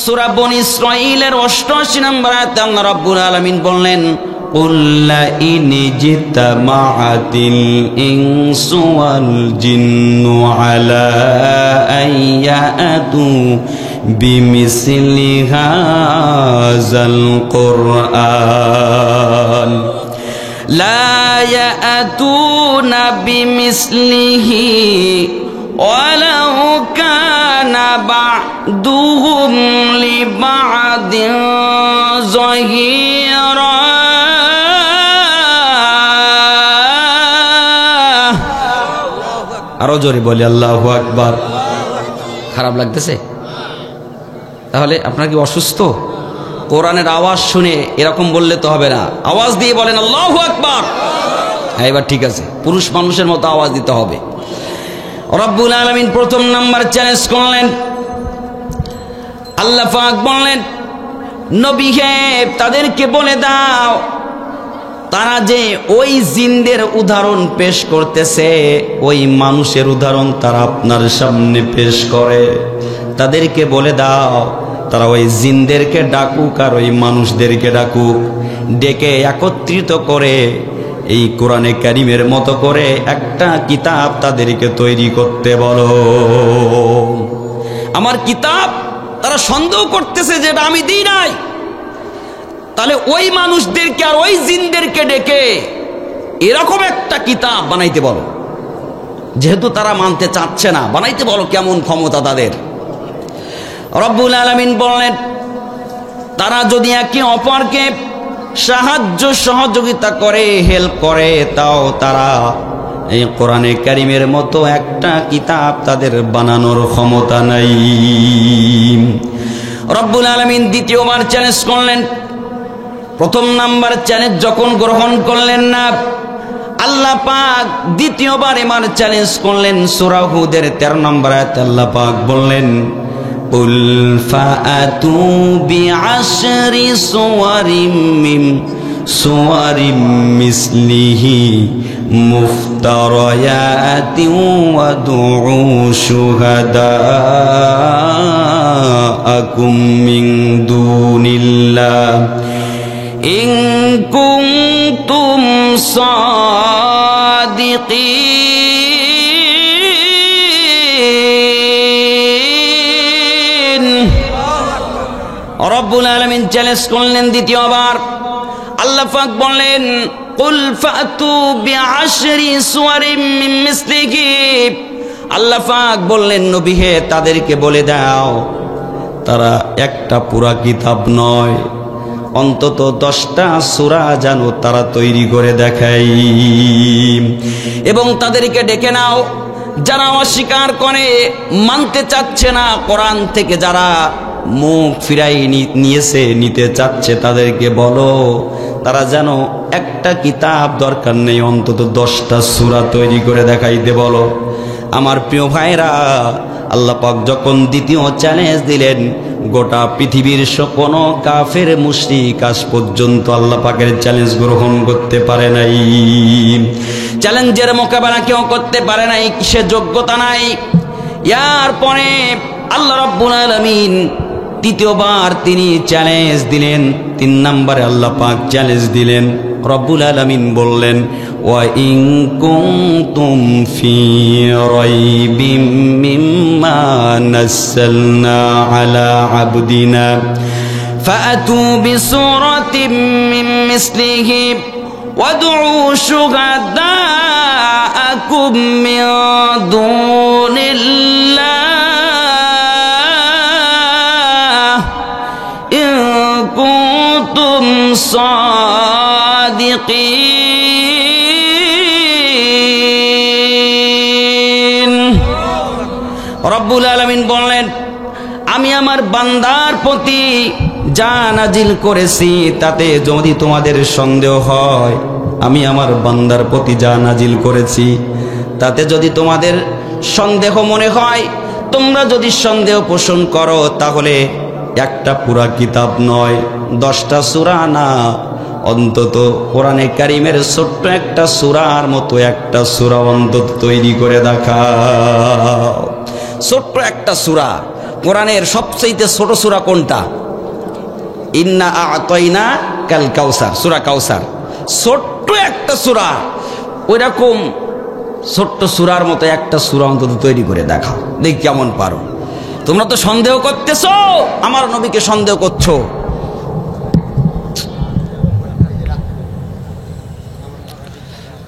সূরা বনী ইসরাঈলের 88 নম্বর আয়াতে আল্লাহ রাব্বুল আলামিন বললেন, قُلْ لَئِنِ اجْتَمَعَتِ الْإِنسُ وَالْجِنُّ عَلَىٰ أَن يَأْتُوا بِمِثْلِ هَٰذَا الْقُرْآنِ لَا يَأْتُونَ بِمِثْلِهِ وَلَوْ كَانَ بَعْضُهُمْ لِبَعْضٍ ظَهِيرًا। আরো জোরে বলি আল্লাহু আকবার। খারাপ লাগতেছে? তাহলে আপনার কি অসুস্থ? কোরআনের আওয়াজ শুনে এরকম বললে তো হবে না, আওয়াজ দিয়ে বলেন আল্লাহু আকবার। হ্যাঁ, এবার ঠিক আছে, পুরুষ মানুষের মতো আওয়াজ দিতে হবে। রব্বুল আলামিন প্রথম নাম্বার চ্যালেঞ্জ করলেন। আল্লাহ পাক বললেন, নবী হে, তাদেরকে বলে দাও, তারা যে ওই জিনদের উদাহরণ পেশ করতেছে, ওই মানুষের উদাহরণ তারা আপনার সামনে পেশ করে, তাদেরকে বলে দাও তারা ওই জিনদেরকে ডাকুক আর ওই মানুষদেরকে ডাকুক, ডেকে একত্রিত করে এই কোরআনে কারিমের মতো করে একটা কিতাব তাদেরকে তৈরি করতে বলো। আমার কিতাব তারা সন্দেহ করতেছে যেটা আমি দিই নাই, তাহলে ওই মানুষদেরকে আর ওই জিনদেরকে ডেকে এরকম একটা কিতাব বানাইতে বলো। যেহেতু তারা মানতে চাচ্ছে না, বানাইতে বলো। কেমন ক্ষমতা তাদের! রব্বুল আলামিন বললেন, তারা যদি একে অপরকে সাহায্য সহযোগিতা করে, হেল্প করে, তাও তারা এই কোরআনে কারিমের মতো একটা কিতাব তাদের বানানোর ক্ষমতা নাই। রব্বুল আলামিন দ্বিতীয়বার চ্যালেঞ্জ করলেন। প্রথম নাম্বার চ্যালেঞ্জ যখন গ্রহণ করলেন না, আল্লাহ পাক দ্বিতীয়বার এবার চ্যালেঞ্জ করলেন। সূরা হুদের 13 নম্বর আয়াতে আল্লাহ পাক বললেন, قُلْ فَأْتُوا بِعَشْرِ سُوَرٍ مِثْلِهِ مُفْتَرَيَاتٍ وَادْعُوا شُهَدَاءَكُم مِّن دُونِ اللَّهِ إِن كُنتُمْ صَادِقِينَ। রব্বুল আলামিন চ্যালেঞ্জ করলেন দ্বিতীয়বার। আল্লাহ পাক বললেন, কুল ফাতু বিআশরি সুওয়ারিম মিন মিসলিহি। আল্লাহ পাক বললেন, নবী হে, তাদেরকে বলে দাও, তারা একটা পুরা কিতাব নয়, অন্তত 10টা সূরা যেন তারা তৈরি করে দেখায়। এবং তাদেরকে ডেকে নাও, যারা অস্বীকার করে, মানতে চাচ্ছে না, কোরআন থেকে যারা মুখ ফিরাই নিতে চাচ্ছে, তাদেরকে বলো তারা যেন একটা কিতাব দরকার নেই, অন্তত 10টা সূরা তৈরি করে দেখাইতে বলো। আমার প্রিয় ভাইরা, আল্লাহ পাক যখন দ্বিতীয় চ্যালেঞ্জ দিলেন, গোটা পৃথিবীর কোনো কাফের মুশরিক আজ পর্যন্ত আল্লাহ পাকের চ্যালেঞ্জ গ্রহণ করতে পারে নাই। চ্যালেঞ্জের মোকাবেলা কেউ করতে পারে নাই, সে যোগ্যতা নাই। এরপরে আল্লাহ রাব্বুল আলামিন তৃতীয়বার তিনি চ্যালেঞ্জ দিলেন। 3 নম্বরে আল্লাহ পাক চ্যালেঞ্জ দিলেন। রব্বুল আলামিন বললেন, ওয়া ইন কুনতুম ফি রাইবিম মিম্মা নাযালনা আলা আবদিনা ফাআতু বিসূরাতিম মিন মিসলিহি ওয়াদউ শুহাদাআকুম মিন দুনিল্লাহ ইন কুনতুম সাদিকিন। রব্বুল আলামিন বললেন, আমি আমার বান্দার প্রতি যা নাজিল করেছি তাতে যদি তোমাদের সন্দেহ হয়, আমি আমার বান্দার প্রতি যা নাজিল করেছি তাতে যদি তোমাদের সন্দেহ মনে হয়, তোমরা যদি সন্দেহ পোষণ করো, তাহলে একটা পুরা কিতাব নয়, 10টা সূরা না, অন্তত কোরআনে কারিমের ছোট্ট একটা সূরার মতো একটা সূরা অন্তত তৈরি করে দেখাও। ছোট্ট একটা সূরা, কোরআনের সবচেয়ে ছোট সূরা কোনটা? ইন্না আ'তাইনা কাল কাউসার, সূরা কাউসার। ছোট্ট একটা সূরা, ওইরকম ছোট্ট সূরার মতো একটা সূরা অন্তত তৈরি করে দেখাও, দেখি কেমন পারো। তোমরা তো সন্দেহ করতেছো, আমার নবীকে সন্দেহ করছো।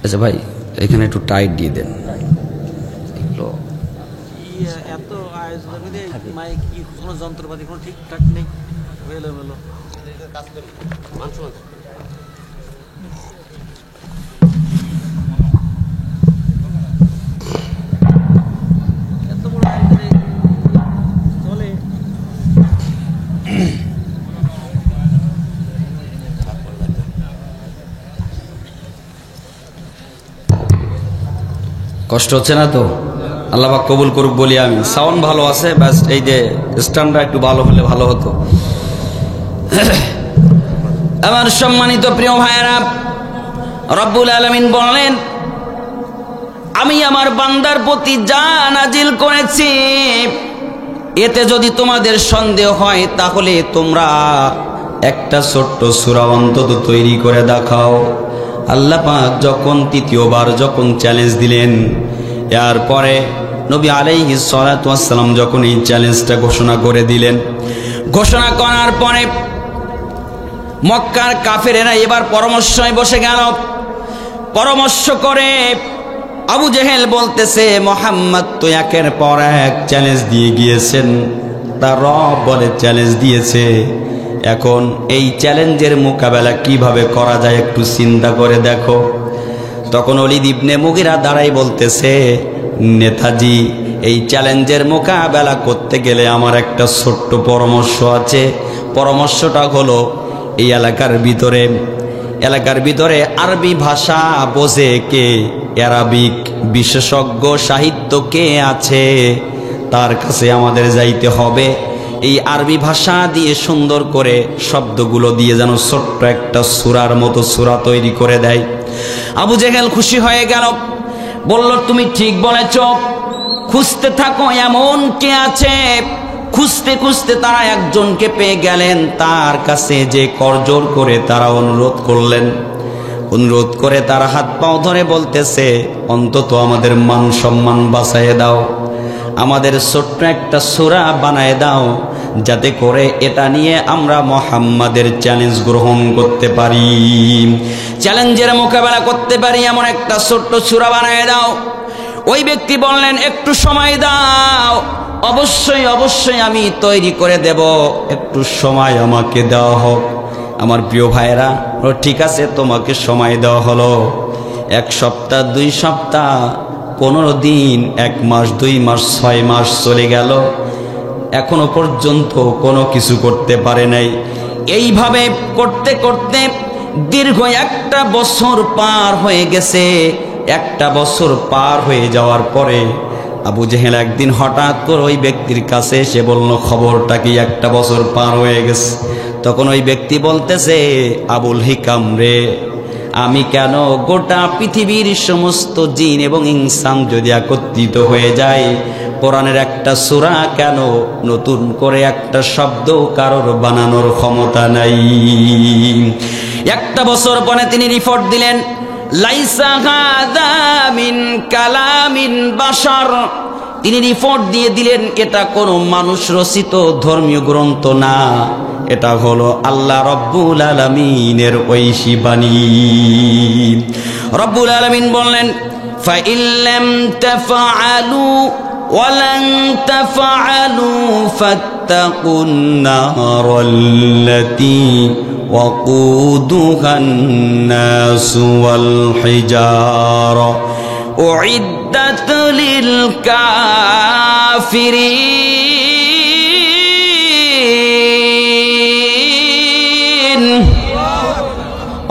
আচ্ছা ভাই, এখানে একটু টাইট দিয়ে দেন। এত আয়োজনের মধ্যে মাইক কি কোনো যন্ত্রপাতি কোনো ঠিকঠাক নেই, এলোমেলো কাজ করি মাংস এত বড় আয়োজনে চলে। কষ্ট হচ্ছে না তো? আল্লাহ পাক কবুল করুক বলি আমি। সাউন্ড ভালো আছে, ব্যাস এই যে স্ট্যান্ডটা একটু ভালো হলে ভালো হতো। আমার সম্মানিত প্রিয় ভাইয়েরা, রব্বুল আলামিন বললেন, আমি আমার বান্দার প্রতি যা নাজিল করেছি, এতে যদি তোমাদের সন্দেহ হয় তাহলে তোমরা একটা ছোট্ট সূরা অন্তত তৈরি করে দেখাও। আল্লাহ পাক যখন তৃতীয়বার যখন চ্যালেঞ্জ দিলেন, এরপরে নবী আলাইহিস সালাতু ওয়াস সালাম যখন এই চ্যালেঞ্জটা ঘোষণা করে দিলেন, ঘোষণা করার পরে মক্কার কাফেরেরা এবার পরামর্শে বসে গেল। পরামর্শ করে আবু জেহেল বলতেছে, মুহাম্মদ তো একের পর এক চ্যালেঞ্জ দিয়ে গিয়েছেন, তার রব বলে চ্যালেঞ্জ দিয়েছে, এখন এই চ্যালেঞ্জের মোকাবেলা কিভাবে করা যায় একটু চিন্তা করে দেখো। তখন ওলীদ ইবনে মুগীরা দাঁড়াই বলতেছে, নেতাজি, এই চ্যালেঞ্জের মোকাবেলা করতে গেলে আমার একটা ছোট্ট পরামর্শ আছে। পরামর্শটা হলো, এই এলাকার ভিতরে আরবি ভাষা বোঝে কে, আরবিক বিশেষজ্ঞ সাহিত্য কে আছে, তার কাছে আমাদের যাইতে হবে। এই আরবি ভাষা দিয়ে সুন্দর করে শব্দগুলো দিয়ে যেন ছোট্ট একটা সূরার মতো সূরা তৈরি করে দেয়। আবু জেহেল খুশি হয়ে গেল, বলল, তুমি ঠিক বলেছ, খুঁজতে থাকো এমন কে আছে। খুঁজতে খুঁজতে তারা একজনকে পেয়ে গেলেন, তার কাছে যে করজোড় করে তারা অনুরোধ করলেন। অনুরোধ করে তারা হাত পাও ধরে বলতেছে, অন্তত আমাদের মান সম্মান বাঁচায় দাও, আমাদের ছোট্ট একটা সূরা বানায় দাও, যাতে করে এটা নিয়ে আমরা মুহাম্মাদের চ্যালেঞ্জ গ্রহণ করতে পারি, চ্যালেঞ্জের মোকাবেলা করতে পারি, এমন একটা ছোট্ট সূরা বানায় দাও। ওই ব্যক্তি বললেন, একটু সময় দাও, অবশ্যই অবশ্যই আমি তৈরি করে দেব, একটু সময় আমাকে দেওয়া হোক। আমার প্রিয় ভাইরা, ঠিক আছে, তোমাকে সময় দেওয়া হলো। 1 সপ্তাহ, 2 সপ্তাহ, 15 দিন, 1 মাস, 2 মাস, 6 মাস চলে গেল, এখনো পর্যন্ত কোনো কিছু করতে পারে নাই। এইভাবে করতে করতে দীর্ঘ 1 বছর পার হয়ে গেছে। 1 বছর পার হয়ে যাওয়ার পরে আবু জেহেল একদিন হঠাৎ করে ওই ব্যক্তির কাছে এসে বলল, খবরটা কি? 1 বছর পার হয়ে গেছে। তখন ওই ব্যক্তি বলতেছে, আবুল হিকাম রে, আমি কেন গোটা পৃথিবীর সমস্ত জিন এবং ইনসান যদি একত্রিত হয়ে যায়, কোরআনের একটা সূরা কেন নতুন করে একটা শব্দ কারোর বানানোর ক্ষমতা নাই। 1 বছর পরে তিনি রিপোর্ট দিলেন, লাইসা হাযা মিন কালামিন বাশার। তিনি রিপোর্ট দিয়ে দিলেন, এটা কোনো মানুষ রচিত ধর্মীয় গ্রন্থ না, এটা হলো আল্লাহ রব্বুল আলামিনের ঐশী বাণী। রব্বুল আলামিন বললেন, ফাইল্লাম তাফআলু ওয়ালান তাফআলু ফাত্তাকুন নারাল্লাতী ওয়াকুদুহান নাসু ওয়াল হিজারা উইদ্দাত লিল কাফিরিন।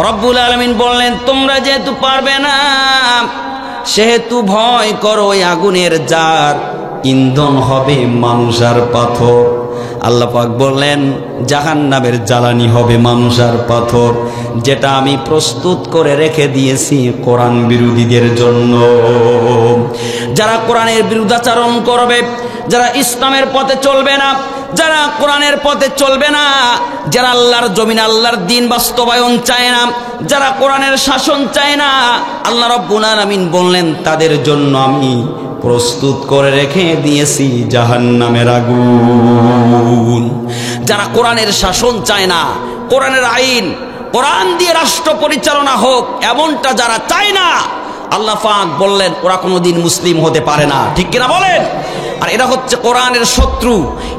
রব্বুল আলামিন বললেন, তোমরা যেহেতু পারবে না, সেহেতু ভয় করো ওই আগুনের যার ইন্ধন হবে মানুষ আর পাথর। আল্লাহ পাক বললেন, জাহান্নামের জ্বালানি হবে মানুষ আর পাথর, যেটা আমি প্রস্তুত করে রেখে দিয়েছি কোরআন বিরোধীদের জন্য। যারা কোরআনের বিরুদ্ধাচরণ করবে, যারা ইসলামের পথে চলবে না, যারা কোরআনের পথে চলবে না, যারা আল্লাহর জমিনে আল্লাহর দ্বীন বাস্তবায়ন চায় না, যারা কোরআনের শাসন চায় না, আল্লাহ রাব্বুল আলামিন বললেন তাদের জন্য আমি প্রস্তুত করে রেখে দিয়েছি জাহান্নামের আগুন। যারা কোরআনের শাসন চায় না, কোরআনের আইন, কোরআন দিয়ে রাষ্ট্র পরিচালনা হোক এমনটা যারা চায় না, আল্লাহ পাক বললেন ওরা কোনোদিন মুসলিম হতে পারে না। ঠিক কিনা বলেন? আর এরা হচ্ছে কোরআনের শত্রু,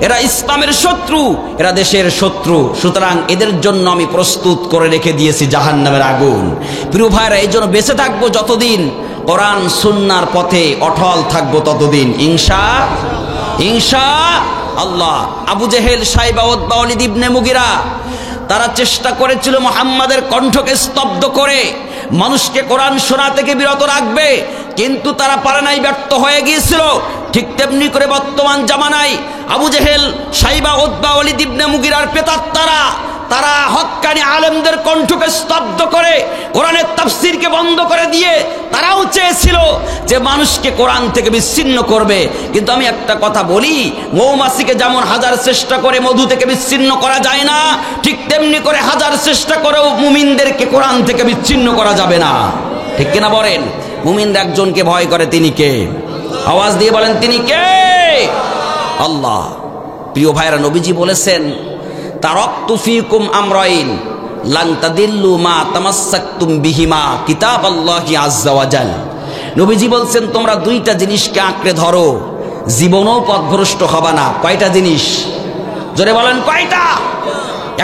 এরা ইসলামের শত্রু, এরা দেশের শত্রু। সুতরাং এদের জন্য আমি প্রস্তুত করে রেখে দিয়েছি জাহান্নামের আগুন। প্রিয় ভাইরা, এই জন্য বেঁচে থাকবো যতদিন, কোরআন সুন্নাহর পথে অটল থাকবো ততদিন, ইনশাআল্লাহ। আবু জেহেল, সাইবা, উতবা, ওয়ালিদ ইবনে মুগিরা তারা চেষ্টা করেছিল মুহাম্মাদের কণ্ঠকে স্তব্ধ করে মানুষকে কোরআন শোনা থেকে বিরত রাখবে, কিন্তু তারা পারে নাই, ব্যর্থ হয়ে গিয়েছিল। ঠিক তেমনি করে বর্তমান জামানায় আবু জেহেল, সাইবা, উতবা, ওয়ালিদ ইবনে মুগিরার প্রেতাত্মারা তারা হক্কানি আলেমদের কণ্ঠকে স্তব্ধ করে কোরআনের তাফসীরকে বন্ধ করে দিয়ে তারাও চেয়েছিল যে মানুষকে কোরআন থেকে বিচ্ছিন্ন করবে। কিন্তু আমি একটা কথা বলি, মৌমাছিকে যেমন হাজার চেষ্টা করে মধু থেকে বিচ্ছিন্ন করা যায় না, ঠিক তেমনি করে হাজার চেষ্টা করেও মুমিনদেরকে কোরআন থেকে বিচ্ছিন্ন করা যাবে না। ঠিক কিনা বলেন? মুমিনরা একজনকে ভয় করে, তিনি কে? আওয়াজ দিয়ে বলেন, তিনি কে? আল্লাহ। প্রিয় ভাইরা, নবীজি বলেছেন তারাকতু ফীকুম আমরাইন লান তাদিল্লু মা তামাসসাকতুম বিহিমা কিতাবাল্লাহি আযজা ওয়া জাল। নবীজি বলছেন তোমরা দুইটা জিনিসকে আঁকড়ে ধরো, জীবনও পথভ্রষ্ট হবে না। কয়টা জিনিস? জোরে বলেন, কয়টা?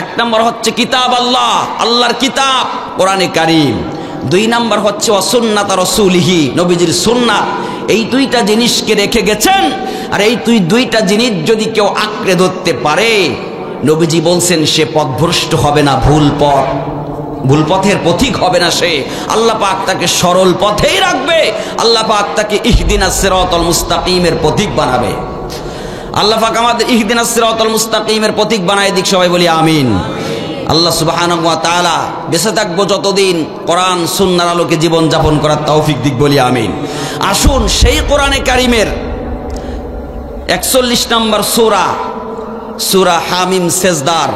এক নম্বর হচ্ছে কিতাব আল্লাহ, আল্লাহর কিতাব কোরআনে কারীম। দুই নম্বর হচ্ছে সুন্নাত রাসূলিহি, নবীজির সুন্নাত। এই দুইটা জিনিসকে রেখে গেছেন। আর এই দুইটা জিনিস যদি কেউ আঁকড়ে ধরতে পারে, নবীজি বলছেন সে পথভ্রষ্ট হবে না, ভুল পথের পথিক হবে না সে। আল্লাহ পাক তাকে সরল পথেই রাখবে, আল্লাহ পাক তাকে ইহদিনাস সিরাতাল মুস্তাকিমের পথিক বানাবে। আল্লাহ পাক আমাদের ইহদিনাস সিরাতাল মুস্তাকিমের পথিক বানায় দিক, সবাই বলি আমিন। আল্লাহ সুবহানাহু ওয়া তাআলা বেঁচে থাকবো যতদিন কোরআন সুন্নাহর আলোকে জীবন যাপন করার তৌফিক দিক, বলি আমিন। আসুন সেই কোরআনে কারীমের 41 নম্বর সূরা হামিম সেজদার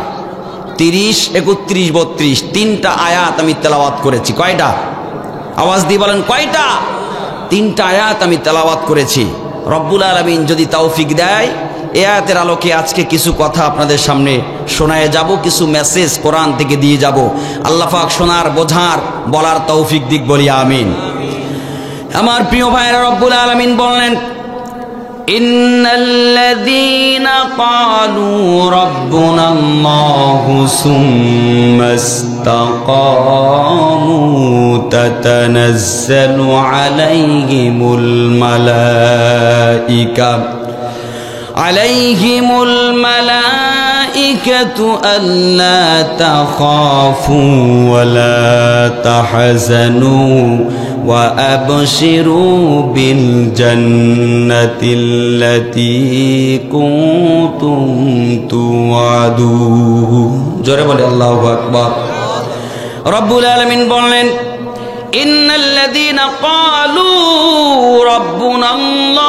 30, 31, 32 তিনটা আয়াত আমি তেলাওয়াত করেছি। কয়টা? আওয়াজ দিয়ে বলেন, কয়টা? তিনটা আয়াত আমি তেলাওয়াত করেছি। রব্বুল আলামিন যদি তৌফিক দেয়, এই আয়াতের আলোকে আজকে কিছু কথা আপনাদের সামনে শোনায়ে যাব, কিছু মেসেজ কোরআন থেকে দিয়ে যাব। আল্লাহ পাক শোনার, বোঝার, বলার তৌফিক দিক, বলি আমিন। আমার প্রিয় ভাইরা, রব্বুল আলামিন বললেন ইন্নাল্লাযীনা ক্বালু রাব্বুনাল্লাহু সুম্মা ইসতাকামু তাতানাজ্জালু আলাইহিমুল মালাইকাতু আল্লা তাখাফু ওয়া লা তাহজানু ওয়া আবশিরু বিল জান্নাতিল্লাতী কুনতুম তুআদুন। জোরে বলে আল্লাহু আকবার। রব্বুল আলামিন বললেন ইন্নাল্লাযীনা ক্বালু রাব্বুনাল্লাহ,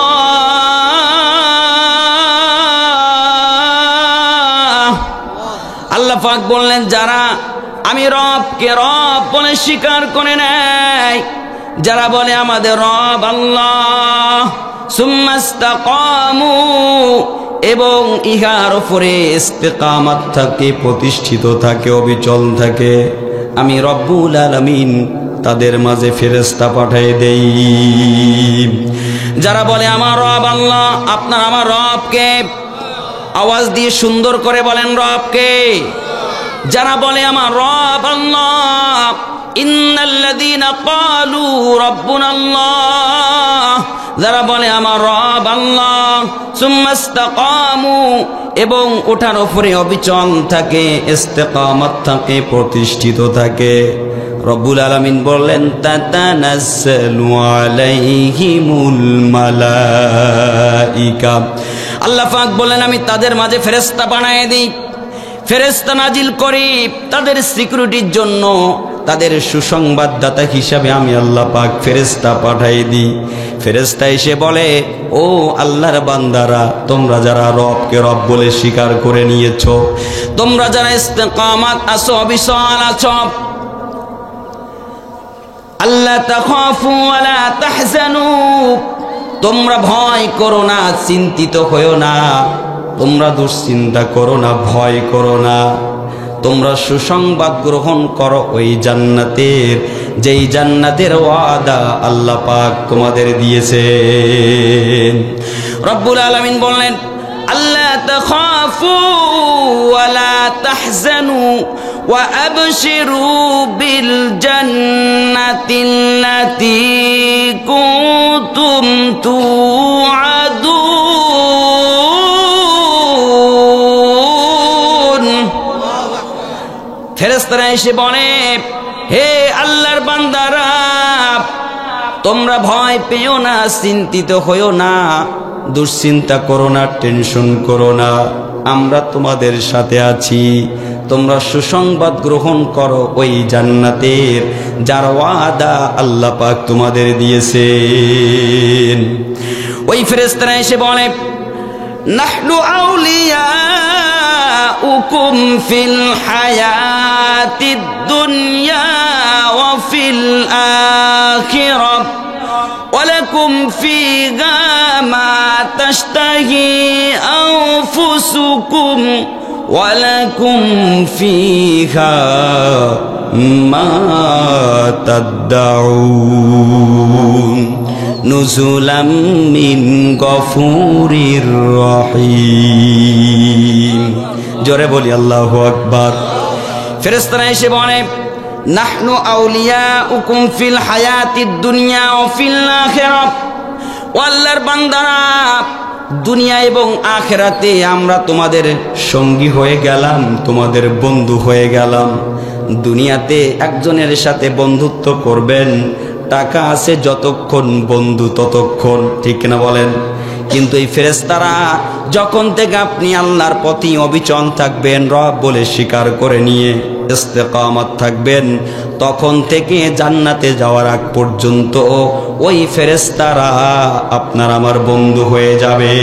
আল্লাহ পাক বললেন যারা আমি রবকে রব বলে স্বীকার করে নেয়, যারা বলে আমাদের রব আল্লাহ, সুম্মা ইসতাকামু, এবং ইহার উপরে ইস্তেকামত থাকে, প্রতিষ্ঠিত থাকে, অবিচল থাকে, আমি রব্বুল আলামিন তাদের মাঝে ফেরেশতা পাঠিয়ে দেই। যারা বলে আমার রব আল্লাহ, আপনার আমার রবকে আওয়াজ দিয়ে সুন্দর করে বলেন, রবকে। যারা বলে আমার রব আল্লাহ, ইন্নাল্লাযীনা ক্বালু রাব্বুনাল্লাহ, যারা বলে আমার রব আল্লাহ, সুম্মা ইসতাকামু, এবং ওঠার উপরে অবিচল থাকে, ইস্তেকামত থাকে, প্রতিষ্ঠিত থাকে, রব্বুল আলামিন বললেন তাতানাজ্জালু আলাইহিমুল মালাইকা, আল্লাহ পাক বলেন আমি তাদের মাঝে ফেরেশতা বানায়ে দিই, ফেরেশতা নাজিল করি তাদের সিকিউরিটির জন্য, তাদের সুসংবাদদাতা হিসাবে আমি আল্লাহ পাক ফেরেশতা পাঠাই দিই। ফেরেশতা এসে বলে, ও আল্লাহর বান্দারা, তোমরা যারা রবকে রব বলে স্বীকার করে নিয়েছো, তোমরা যারা ইস্তেকামাত আছো, অবিচল আছো, আল্লাহ তাখাফু ওয়ালা তাহজানু, তোমরা ভয় করো না, চিন্তিত হয়ো না, তোমরা দুশ্চিন্তা করো না, ভয় করো না, তোমরা সুসংবাদ গ্রহণ করো ওই জান্নাতের, যেই জান্নাতের ওয়াদা আল্লাহ পাক তোমাদের দিয়েছেন। রব্বুল আলামিন বললেন, আল্লাহ তাখাফু ওয়ালা তাহজানু ওয়া আবশিরু বিল জান্নাতিল্লাতী কুনতুম তুআদুন। ফেরেশতারা এসে বলে, হে আল্লাহর বান্দারা, তোমরা ভয় পেও না, চিন্তিত হইও না, দুশ্চিন্তা করো না, টেনশন করো না, আমরা তোমাদের সাথে আছি। তোমরা সুসংবাদ গ্রহণ করো ওই জান্নাতের, যার ওয়াদা আল্লাহ পাক তোমাদের দিয়েছেন। ওই ফেরেশতারা এসে বলে, নাহনু আউলিয়াউকুম ফিল হায়াতিদ দুনিয়া ওয়া ফিল আখিরাহ ওয়ালাকুম ফিহা মা তাশতাহি আনফুসুকুম ওয়ালাকুম ফিহা মা তাদউন নুজুলাম মিন গফুরির রহিম। জোরে বলি আল্লাহু আকবার। ফেরেশতারা এসে বলে, নাহনু আউলিয়াউকুম ফিল হায়াতিদ দুনিয়া ওয়া ফিল আখিরাহ, ও আল্লাহর বান্দারা, দুনিয়া এবং আখিরাতে আমরা তোমাদের সঙ্গী হয়ে গেলাম, তোমাদের বন্ধু হয়ে গেলাম। দুনিয়াতে একজনের সাথে বন্ধুত্ব করবেন, টাকা আছে যতক্ষণ, বন্ধু ততক্ষণ, ঠিক না বলেন? কিন্তু এই ফেরেশতারা যখন থেকে আপনি আল্লাহর প্রতি অবিচল থাকবেন, রব বলে স্বীকার করে নিয়ে ইস্তেকামাত থাকবেন, তখন থেকে জান্নাতে যাওয়ার আগ পর্যন্ত ওই ফেরেশতারা আপনার আমার বন্ধু হয়ে যাবে।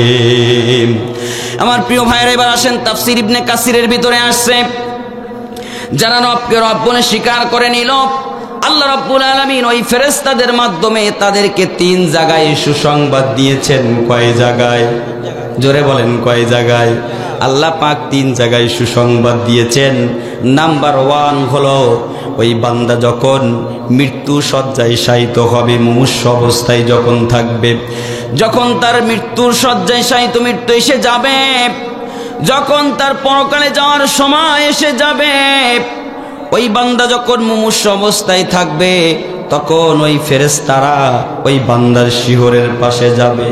আমার প্রিয় ভাইয়েরা, এবার আসেন তাফসীর ইবনে কাসিরের ভিতরে আসছে, যারা রবকে রব বলে স্বীকার করে নিল, আল্লাহ রাব্বুল আলামিন ওই ফেরেশতাদের মাধ্যমে তাদেরকে 3 জায়গায় সুসংবাদ দিয়েছেন। কয় জায়গায়? জোরে বলেন, কয় জায়গায়? আল্লাহ পাক 3 জায়গায় সুসংবাদ দিয়েছেন। নাম্বার 1 হলো, ওই বান্দা যখন মৃত্যু শয্যায় শায়িত হবে, মুমূর্ষু অবস্থায় যখন থাকবে, যখন তার মৃত্যুর শয্যায় শায়িত, মৃত্যু এসে যাবে, যখন তার পরকালে যাওয়ার সময় এসে যাবে, ওই বান্দা যখন মুমূর্ষু অবস্থায় থাকবে, তখন ওই ফেরেশতারা ওই বান্দার শিহরের পাশে যাবে,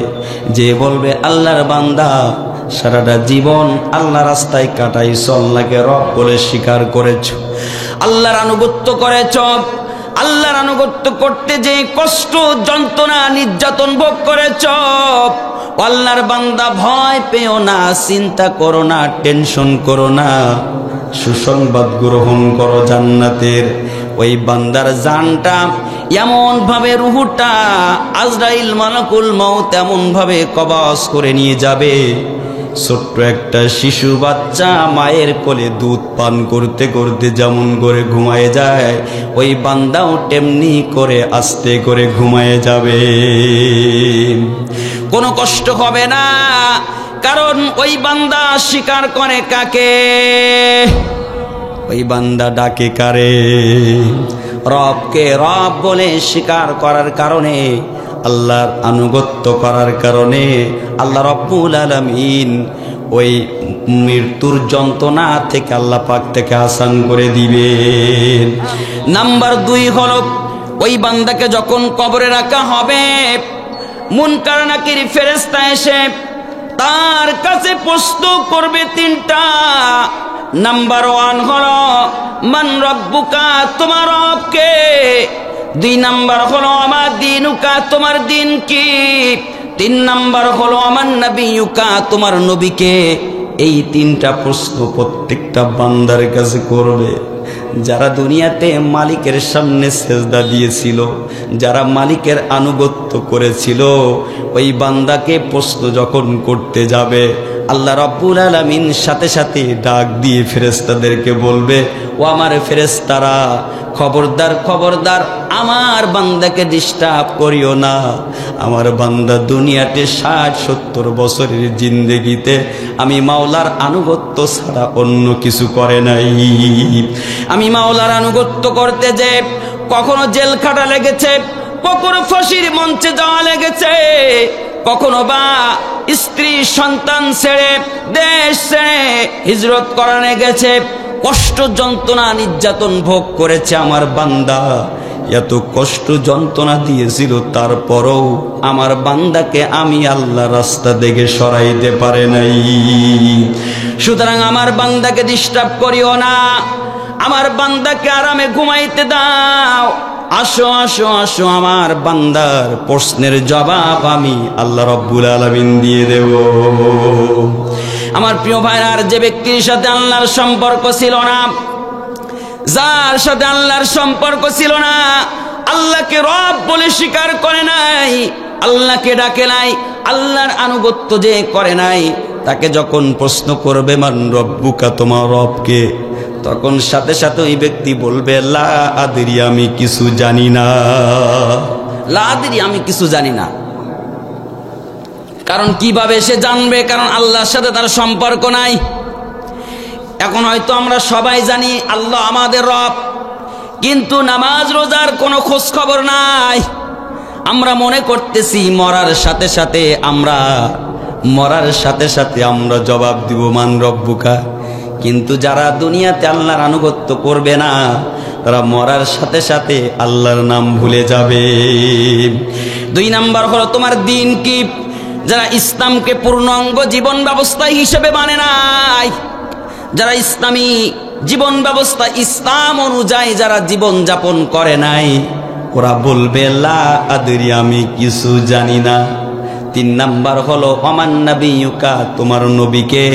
যে বলবে, আল্লাহর বান্দা, সারাটা জীবন আল্লাহ রাস্তায় কাটাইছ, আল্লাহকে রব বলে স্বীকার করেছ, আল্লাহর আনুগত্য করেছ, আল্লাহর আনুগত্য করতে যে কষ্ট, যন্ত্রণা, নির্যাতন ভোগ করেছ, আল্লাহর বান্দা, ভয় পেও না, চিন্তা করো না, টেনশন করো না, সুসংবাদ গ্রহণ করো জান্নাতের। ওই বান্দার জানটা এমন ভাবে, রুহুটা আজরাইল মালাকুল মউত এমন ভাবে কবজ করে নিয়ে যাবে, ছোট্ট একটা শিশু বাচ্চা মায়ের কোলে দুধ পান করতে করতে যেমন করে ঘুমায় যায়, ওই বান্দাও তেমনি করে আস্তে করে ঘুমায় যাবে, কোনো কষ্ট হবে না। কারণ ওই বান্দা স্বীকার করে কাকে? ওই বান্দা ডাকে কারে? রবকে রব বলে স্বীকার করার কারণে, আল্লাহর আনুগত্য করার কারণে আল্লাহ রাব্বুল আলামিন ওই মৃত্যুর যন্ত্রণা থেকে আল্লাহ পাক থেকে আসান করে দিবেন। নাম্বার 2 হলো, ওই বান্দাকে যখন কবরে রাখা হবে, মুনকার নাকির ফেরেশতা এসে তার কাছে প্রশ্ন করবে 3টা। নাম্বার 1 হলো, মান রব্বুকা, তোমার রব কে? 2 নাম্বার হলো, আমার দিনুকা, তোমার দিন কি? 3 নাম্বার হলো, আমার নবিয়ুকা, তোমার নবীকে। এই 3টা প্রশ্ন প্রত্যেকটা বান্দার কাছে করবে। যারা দুনিয়াতে মালিকের সামনে সেজদা দিয়েছিল, যারা মালিকের আনুগত্য করেছিল, ওই বান্দাকে প্রশ্ন যখন করতে যাবে, আল্লাহ রাব্বুল আলামিন সাথে সাথে ডাক দিয়ে ফেরেশতাদেরকে বলবে, ও আমার ফেরেশতারা, খবরদার খবরদার, আমার বান্দাকে ডিস্টার্ব করিও না। আমার বান্দা দুনিয়াতে 60-70 বছরের জিন্দেগিতে আমি মাওলার আনুগত্য ছাড়া অন্য কিছু করে নাই। আমি মাওলার আনুগত্য করতে যে কখনো জেল খাটা লেগেছে, কখনো ফাঁসির মঞ্চে যাওয়া লেগেছে, কখনো বা স্ত্রী সন্তান ছেড়ে দেশ ছেড়ে হিজরত করা লেগেছে, কষ্ট যন্ত্রণা নির্যাতন ভোগ করেছে আমার বান্দা। এত কষ্ট যন্ত্রণা দিয়েছিল, তারপরও আমার বান্দাকে আমি আল্লাহ রাস্তা থেকে সরাইতে পারে নাই। সুতরাং আমার বান্দাকে ডিস্টার্ব করিও না, আমার বান্দাকে আরামে ঘুমাইতে দাও। আসো আসো আসো, আমার বান্দার প্রশ্নের জবাব আমি আল্লাহ রাব্বুল আলামিন দিয়ে দেব। আমার প্রিয় ভাইরা, যে ব্যক্তির সাথে আল্লাহর সম্পর্ক ছিল না, যার সাথে আল্লাহর সম্পর্ক ছিল না, আল্লাহকে রব বলে স্বীকার করে নাই, আল্লাহকে ডাকে নাই, আল্লাহর আনুগত্য যে করে নাই, তাকে যখন প্রশ্ন করবে মান রব্বুকা, তোমার রবকে, তখন সাথে সাথে ওই ব্যক্তি বলবে লা আদরি, আমি কিছু জানি না। লা আদরি, আমি কিছু জানি না। কারণ কিভাবে সে জানবে? কারণ আল্লাহর সাথে তার সম্পর্ক নাই। এখন হয়তো আমরা সবাই জানি আল্লাহ আমাদের রব, কিন্তু নামাজ রোজার কোনো খোঁজ খবর নাই। আমরা মনে করতেছি মরার সাথে সাথে আমরা জবাব দিব মান রব্বুকা। কিন্তু যারা দুনিয়াতে আল্লাহর আনুগত্য করবে না, তারা মরার সাথে সাথে আল্লাহর নাম ভুলে যাবে। 2 নাম্বার হলো তোমার দিন কি। যারা ইসলামকে পূর্ণাঙ্গ জীবন ব্যবস্থা হিসেবে মানে নাই, যারা ইসলামী জীবন ব্যবস্থা, ইসলাম অনুযায়ী যারা জীবন যাপন করে নাই, ওরা বলবে লা আদরি, আমি কিছু জানি না। 3 নাম্বার হলো ওমান নাবিয়ুকা, তোমার নবীকে।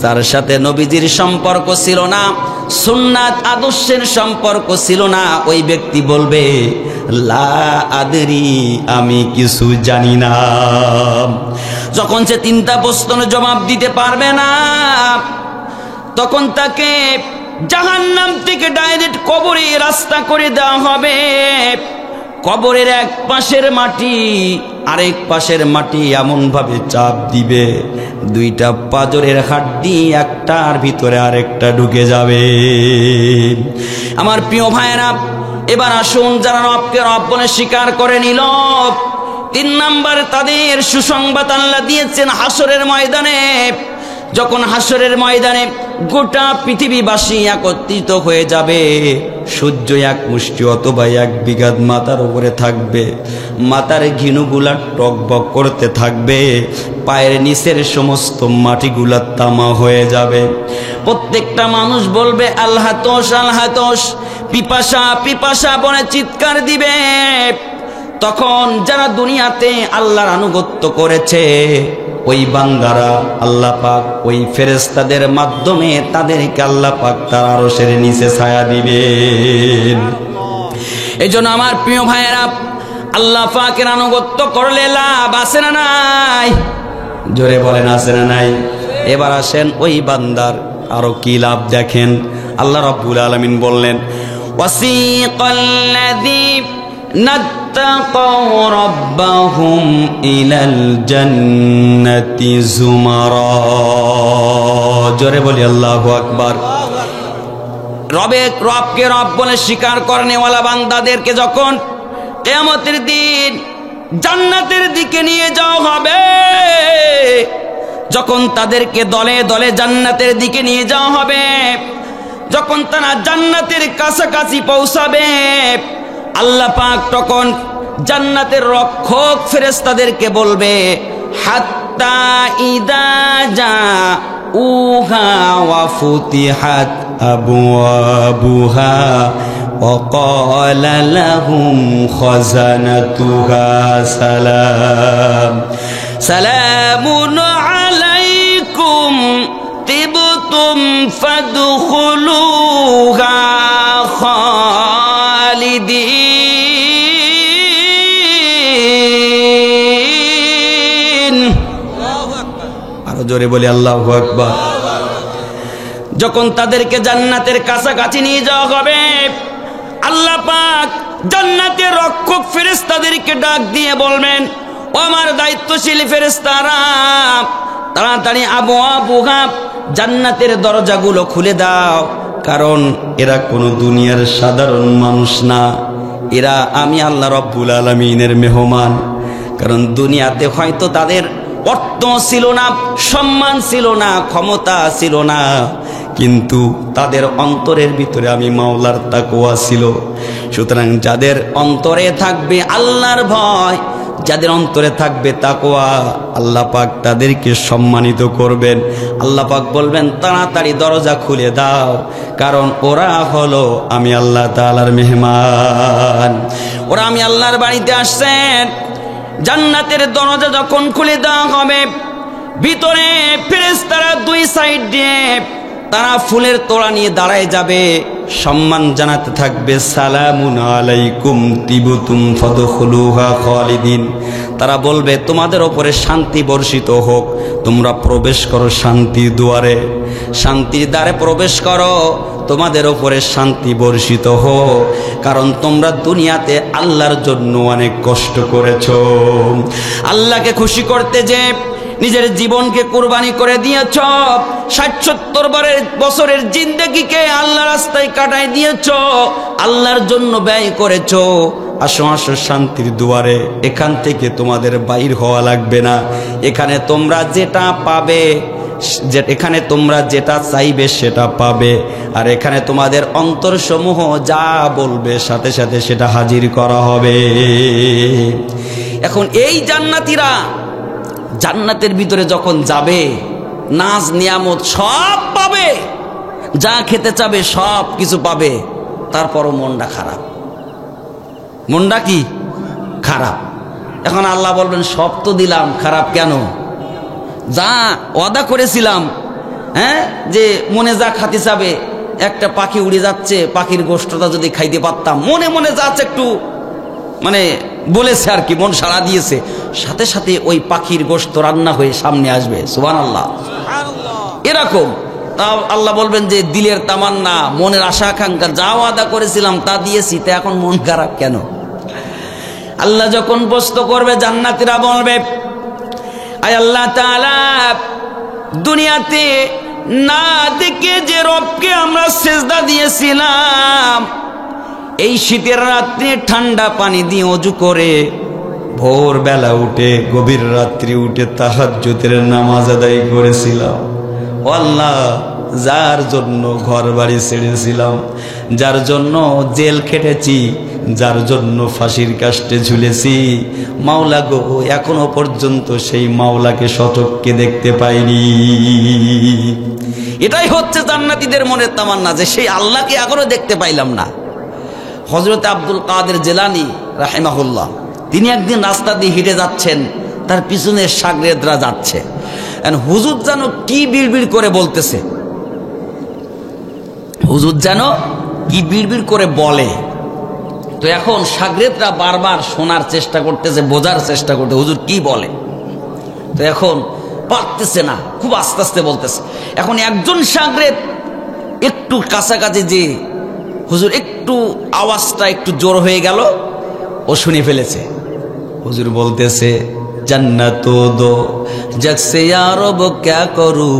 যার সাথে নবীজির সম্পর্ক ছিল না, সুন্নাত আদর্শের সম্পর্ক ছিল না, ওই ব্যক্তি বলবে লা আদরি, আমি কিছু জানি না। যখন সে 3টা প্রশ্নের জবাব দিতে পারবে না, তখন তাকে জাহান্নাম থেকে ডাইরেক্ট কবরে রাস্তা করে দেওয়া হবে। কবরের এক পাশের মাটি আরেক পাশের মাটি এমন ভাবে চাপ দিবে, 2টা পাঁজরের হাড্ডি একটার ভিতরে আরেকটা ঢুকে যাবে। আমার প্রিয় ভাইরা, এবার আসুন, যারা রবকে রব বলে স্বীকার করে নিল, 3 নাম্বার তাদের সুসংবাদ আল্লাহ দিয়েছেন হাসরের ময়দানে। যখন হাসরের ময়দানে গোটা পৃথিবীবাসী একত্রিত হয়ে যাবে, সূর্য 1 মুষ্টি অথবা 1 বিঘা মাথার উপরে থাকবে, মাথার ঘিনুগুলা টকবক করতে থাকবে, পায়ের নিচের সমস্ত মাটিগুলা তামা হয়ে যাবে। প্রত্যেকটা মানুষ বলবে আলহাতোষ আলহাতোষ, পিপাসা পিপাসা বলে চিৎকার দিবে। তখন যারা দুনিয়াতে আল্লাহর আনুগত্য করেছে, ওই বান্দারা আল্লাহ পাক ওই ফেরেশতাদের মাধ্যমে তাদেরকে আল্লাহ পাক তার আরশের নিচে ছায়া দিবেন। এজন্য আমার প্রিয় ভাইয়েরা, আল্লাহ পাকের আনুগত্য করলে লাভ আছে না নাই? জোরে বলেন, আছে না নাই? এবার আসেন ওই বান্দার আরো কি লাভ দেখেন। আল্লাহ রাব্বুল আলামিন বললেন, ওয়াসিকাল্লাযীনা اتقوا ربهم إلى الجنة زمرا। জোরে বলি আল্লাহু আকবার। রবকে রব বলে স্বীকার করনেওয়ালা বান্দাদেরকে যখন কিয়ামতের দিন জান্নাতের দিকে নিয়ে যাওয়া হবে, যখন তাদেরকে দলে দলে জান্নাতের দিকে নিয়ে যাওয়া হবে, যখন তারা জান্নাতের কাছাকাছি পৌঁছাবে, আল্লাহ পাক তখন জান্নাতের রক্ষক ফেরেশতাদেরকে বলবে, হাত্তা ইদা জাউহা ওয়া ফুতিহাত আবওয়াবুহা ওয়া ক্বালা লাহুম খাযানাতুহা সালামুন আলাইকুম তিবতুম ফাদখুলুহা জোরে বলি আল্লাহু আকবার। যখন তাদেরকে জান্নাতের কাছাকাছি নিয়ে যাওয়া হবে, আল্লাহ পাক জান্নাতের রক্ষক ফেরেশতাদেরকে ডাক দিয়ে বলবেন, ও আমার দায়িত্বশীল ফেরেশতারা, তাড়াতাড়ি আবওয়াবুহা, জান্নাতের দরজাগুলো খুলে দাও। কারণ এরা কোনো দুনিয়ার সাধারণ মানুষ না, এরা আমি আল্লাহ রব্বুল আলামিনের মেহমান। কারণ দুনিয়াতে হয়তো তাদের অর্থ ছিল না, সম্মান ছিল না, ক্ষমতা ছিল না, কিন্তু তাদের অন্তরের ভিতরে আমি মাওলার তাকওয়া ছিল। সুতরাং যাদের অন্তরে থাকবে আল্লাহর ভয়, যাদের অন্তরে থাকবে তাকওয়া, আল্লাহ পাক তাদেরকে সম্মানিত করবেন। আল্লাহ পাক বলবেন, তাড়াতাড়ি দরজা খুলে দাও, কারণ ওরা হলো আমি আল্লাহ তাআলার মেহমান, ওরা আমি আল্লাহর বাড়িতে আসছেন। জান্নাতের দরজা যখন খুলে দেওয়া হবে, ভিতরে ফেরেশতারা দুই সাইড দিয়ে তারা ফুলের তোড়া নিয়ে দাঁড়ায় যাবে, সম্মান জানাতে থাকবে, সালামুন আলাইকুম তিবতুম ফাদখুলুহা খালিদিন। তারা বলবে, তোমাদের ওপরে শান্তি বর্ষিত হোক, তোমরা প্রবেশ করো শান্তির দুয়ারে, শান্তির দ্বারে প্রবেশ করো, তোমাদের ওপরে শান্তি বর্ষিত হোক। কারণ তোমরা দুনিয়াতে আল্লাহর জন্য অনেক কষ্ট করেছো, আল্লাহকে খুশি করতে যে নিজের জীবনকে কুরবানি করে দিয়েছ, ৬০-৭০ বছরের জিন্দেগিকে আল্লাহর রাস্তায় কাটাই দিয়েছ, আল্লাহর জন্য ব্যয় করেছ। আসো আসো শান্তির দুয়ারে, এখান থেকে তোমাদের বাইর হওয়া লাগবে না। এখানে তোমরা যেটা পাবে, এখানে তোমরা যেটা চাইবে সেটা পাবে, আর এখানে তোমাদের অন্তরসমূহ যা বলবে সাথে সাথে সেটা হাজির করা হবে। এখন এই জান্নাতীরা জান্নাতের ভিতরে যখন যাবে, নাজ নিয়ামত সব পাবে, যা খেতে চাবে সব কিছু পাবে, তারপরও মনটা খারাপ। মনটা কি খারাপ। এখন আল্লাহ বলবেন, সব তো দিলাম, খারাপ কেন? যা ওয়াদা করেছিলাম, যে মনে যা খাতে চাবে, একটা পাখি উড়ে যাচ্ছে, পাখির গোশতটা যদি খাইতে পারতাম, মনে মনে যাচ্ছে একটু মানে বলেছে আর কি, মন সাড়া দিয়েছে, সাথে সাথে ওই পাখির গোশত রান্না হয়ে সামনে আসবে। সুবহানাল্লাহ। এরকম তা আল্লাহ বলবেন যে দিলের তামান্না, মনের আশা আকাঙ্ক্ষা, যা ওয়াদা করেছিলাম তা দিয়েছি, তা এখন মন খারাপ কেন? আল্লাহ যখন প্রশ্ন করবে, জান্নাতীরা বলবে, আয় আল্লাহ তাআলা, দুনিয়াতে না দেখে যে রবকে আমরা সিজদা দিয়েছিলাম, এই শীতের রাত্রে ঠান্ডা পানি দিয়ে ওযু করে ভোরবেলা উঠে, গভীর রাত্রি উঠে তাহাজ্জুদের নামাজ আদায় করেছিলাম। ও আল্লাহ, যার জন্য ঘর বাড়ি ছেড়েছিলাম, যার জন্য জেল খেটেছি, যার জন্য ফাঁসির কাস্টে ঝুলেছি, মাওলা গো, এখনো পর্যন্ত সেই মাওলাকে সচক্ষে দেখতে পাইনি। এটাই হচ্ছে জান্নাতীদের মনের তামান্না, যে সেই আল্লাহকে এখনো দেখতে পাইলাম না। হযরত আব্দুল কাদের জিলানী রাহিমাহুল্লাহ, তিনি একদিন রাস্তা দিয়ে হেঁটে যাচ্ছেন, তার পিছনে শাগরেদরা যাচ্ছে, হুজুর যেন কি বিড়বিড় করে বলতেছে, হুজুর যেন কি বিড়বিড় করে বলে। তো এখন শাগরেদরা বারবার শোনার চেষ্টা করতেছে, বোঝার চেষ্টা করতে হুজুর কি বলে। তো এখন পারতেছে না, খুব আস্তে আস্তে বলতেছে। এখন একজন শাগরেদ একটু কাছাকাছি, যে হুজুর একটু আওয়াজটা একটু জোর হয়ে গেল, ও শুনে ফেলেছে। হুজুর বলতেছে, জান্নাতো দো জগসে ইয়ারব ক্যা করু,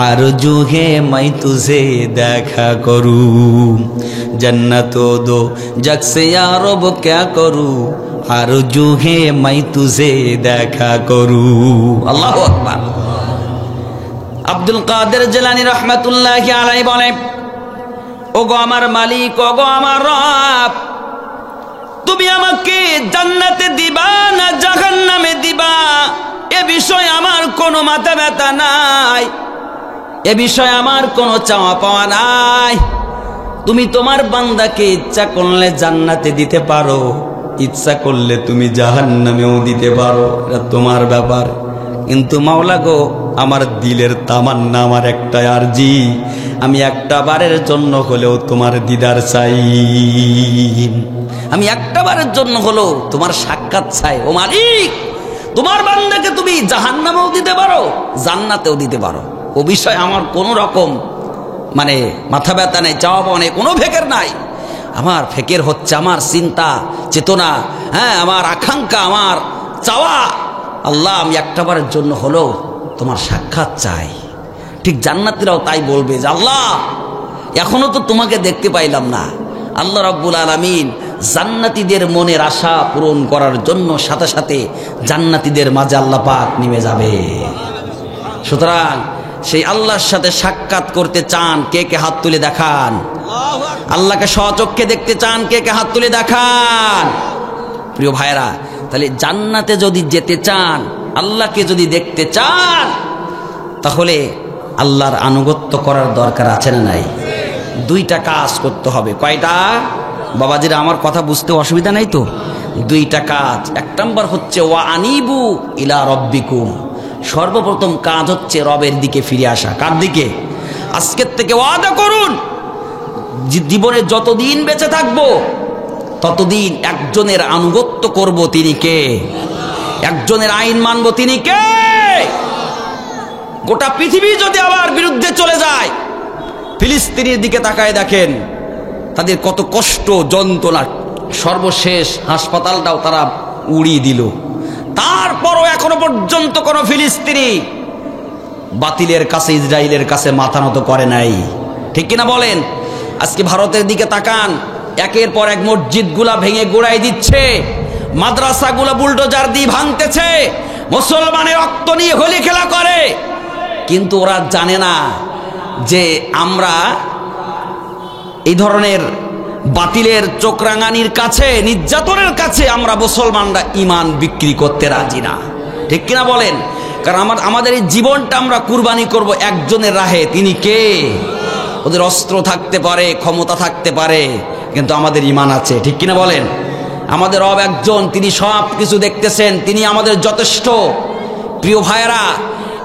আরজু হে মাই তুঝে দেখা করু, জান্নাতো দো জগসে ইয়ারব ক্যা করু, আরজু হে মাই তুঝে দেখা করু। আল্লাহু আকবার। আব্দুল কাদের জিলানী রাহমাতুল্লাহি আলাইহি বলে, ওগো আমার মালিক, ওগো আমার রব, তুমি আমাকে জান্নাতে দিবা না জাহান্নামে দিবা, এ বিষয়ে আমার কোনো মাথা ব্যথা নাই, এ বিষয়ে আমার কোনো চাওয়া পাওয়া নাই। তুমি তোমার বান্দাকে ইচ্ছা করলে জান্নাতে দিতে পারো, ইচ্ছা করলে তুমি জাহান্নামেও দিতে পারো, এটা তোমার ব্যাপার। কিন্তু মাওলা গো, আমার দিলের তামান্না, আমার একটা আরজি, আমি একটা বারের জন্য হলেও তোমার দিদার চাই, আমি একটা বারের জন্য হলেও তোমার সাক্ষাৎ চাই। ও মালিক, তোমার বান্দাকে তুমি জাহান্নামেও দিতে পারো, জান্নাতেও দিতে পারো। ও বিষয়ে আমার কোনো রকম মানে মাথা ব্যথা নেই, চাওয়া পাওয়া নেই, কোনো ফেকের নাই। আমার ফেকের হচ্ছে আমার চিন্তা চেতনা, হ্যাঁ, আমার আকাঙ্ক্ষা, আমার চাওয়া, আল্লাহ আমি একটাবারের জন্য হলেও তোমার সাক্ষাৎ চাই। ঠিক জান্নাতীরাও তাই বলবে যে আল্লাহ এখনো তো তোমাকে দেখতে পাইলাম না। আল্লাহ রাব্বুল আলামিন জান্নাতীদের মনের আশা পূরণ করার জন্য সাথে সাথে জান্নাতীদের মাঝে আল্লাহ পাক নেমে যাবে। সুতরাং সেই আল্লাহর সাথে সাক্ষাৎ করতে চান কে কে হাত তুলে দেখান? আল্লাহকে স্বচক্ষে দেখতে চান কে কে হাত তুলে দেখান? প্রিয় ভাইরা, তাহলে জান্নাতে যদি যেতে চান, আল্লাহকে যদি দেখতে চান, তাহলে আল্লাহর আনুগত্য করার দরকার আছে না নাই? দুইটা কাজ করতে হবে। কয়টা? বাবাজিরা আমার কথা বুঝতে অসুবিধা নাই তো? দুইটা কাজ। এক নম্বর হচ্ছে ওয়া আনিবু ইলা রব্বিকুম, সর্বপ্রথম কাজ হচ্ছে রবের দিকে ফিরে আসা। কার দিকে? আজকের থেকে ওয়াদা করুন, জীবনে যতদিন বেঁচে থাকবো ততদিন একজনের আনুগত্য করব, তিনি কে? একজনের আইন মানব, তিনি কে? গোটা পৃথিবী যদি আবার বিরুদ্ধে চলে যায়, ফিলিস্তিনের দিকে তাকায় দেখেন তাদের কত কষ্ট যন্ত্রণা, সর্বশেষ হাসপাতালটাও তারা উড়িয়ে দিল। তারপরও এখনো পর্যন্ত কোন ফিলিস্তিনি বাতিলের কাছে, ইসরায়েলের কাছে মাথা নত করে নাই। ঠিক কিনা বলেন? আজকে ভারতের দিকে তাকান, একের পর এক মসজিদগুলা ভেঙে গোড়ায় দিচ্ছে, মাদ্রাসাগুলা বুলডোজার দিয়ে ভাঙতেছে, মুসলমানের রক্ত নিয়ে হোলি খেলা করে। কিন্তু ওরা জানে না যে আমরা এই ধরনের বাতিলের চোখরাঙানির কাছে, নির্যাতনের কাছে আমরা মুসলমানরা ঈমান বিক্রি করতে রাজি না। ঠিক কিনা বলেন? কারণ আমাদের এই জীবনটা আমরা কুরবানি করব একজনের রাহে, তিনি কে? ওদের অস্ত্র থাকতে পারে, ক্ষমতা থাকতে পারে, কিন্তু আমাদের ঈমান আছে। ঠিক কিনা বলেন? আমাদের রব একজন, তিনি সব কিছু দেখতেছেন, তিনি আমাদের যথেষ্ট। প্রিয় ভাইয়েরা,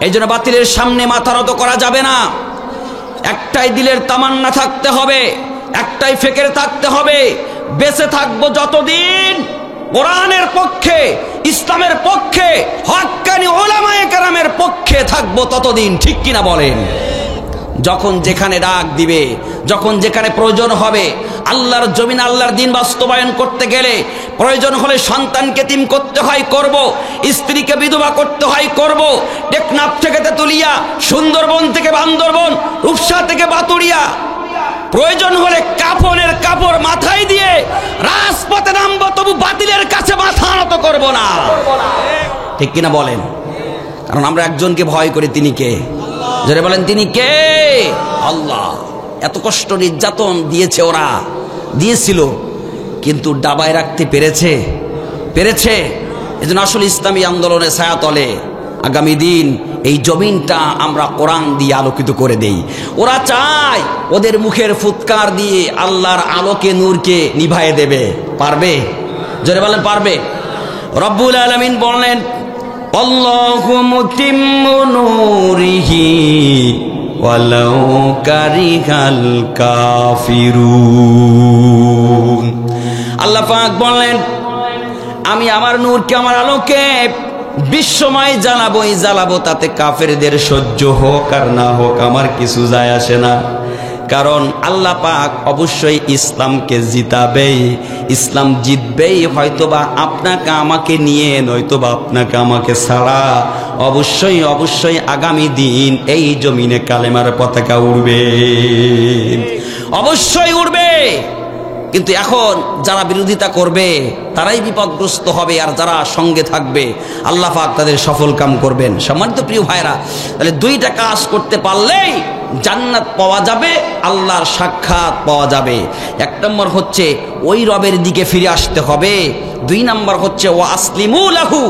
এই জন্য বাতিলের সামনে মাথা নত করা যাবে না। একটাই দিলের তামান্না থাকতে হবে, একটাই ফিকির থাকতে হবে, বেঁচে থাকবো যতদিন কোরআনের পক্ষে, ইসলামের পক্ষে, হক্কানি উলামায়ে কেরামের পক্ষে থাকবো ততদিন। ঠিক কিনা বলেন? যখন যেখানে ডাক দিবে, যখন যেখানে প্রয়োজন হবে, আল্লাহর জমিন, আল্লাহর দিন বাস্তবায়ন করতে গেলে প্রয়োজন হলে সন্তানকে এতিম করতে হয়, করব। স্ত্রীকে বিধবা করতে হয়, করব। টেকনাফ থেকে তেতুলিয়া, সুন্দরবন থেকে বান্দরবন, রূপসা থেকে বাতুড়িয়া, প্রয়োজন হলে কাফনের কাপড় মাথায় দিয়ে রাজপথে নামবো, তবু বাতিলের কাছে মাথা নত করব না। ঠিক কিনা বলেন? কারণ আমরা একজনকে ভয় করি, তিনি কে? যারা বলেন তিনি কে? আল্লাহ। এত কষ্ট নির্যাতন দিয়েছে, ওরা দিয়েছিল, কিন্তু দাবায় রাখতে পেরেছে? পেরেছে। এজন্য আসলে ইসলামী আন্দোলনের ছায়াতলে আগামী দিন এই জমিনটা আমরা কোরআন দিয়ে আলোকিত করে দেই। ওরা চায় ওদের মুখের ফুৎকার দিয়ে আল্লাহর আলোকে, নূরকে নিভায়ে দেবে। পারবে? যারা বলেন পারবে? রব্বুল আলামিন বললেন আল্লাহু মুতিম্মু নূরিহি ওয়ালাউ কারিহাল কাফিরুন। আল্লাহ পাক বললেন আমি আমার নূরকে, আমার আলোকে বিশ্বময় জ্বালাবোই জ্বালাবো, তাতে কাফেরদের সহ্য হোক আর না হোক আমার কিছু যায় আসে না। কারণ আল্লাহ পাক অবশ্যই ইসলামকে জিতাবেই, ইসলাম জিতবেই, হয়তোবা আপনাকে আমাকে নিয়ে, নয়তোবা আপনাকে আমাকে ছাড়া অবশ্যই অবশ্যই আগামী দিন এই জমিনে কালেমার পতাকা উড়বে, অবশ্যই উড়বে। কিন্তু এখন যারা বিরোধিতা করবে তারাই বিপদগ্রস্ত হবে, আর যারা সঙ্গে থাকবে আল্লাহ পাক তাদের সফল কাম করবেন। সম্মানিত প্রিয় ভাইরা, তাহলে দুইটা কাজ করতে পারলেই জান্নাত পাওয়া যাবে, আল্লাহর সাক্ষাৎ পাওয়া যাবে। এক নম্বর হচ্ছে ওই রবের দিকে ফিরে আসতে হবে। দুই নম্বর হচ্ছে ওয়া আসলিমু লাহু,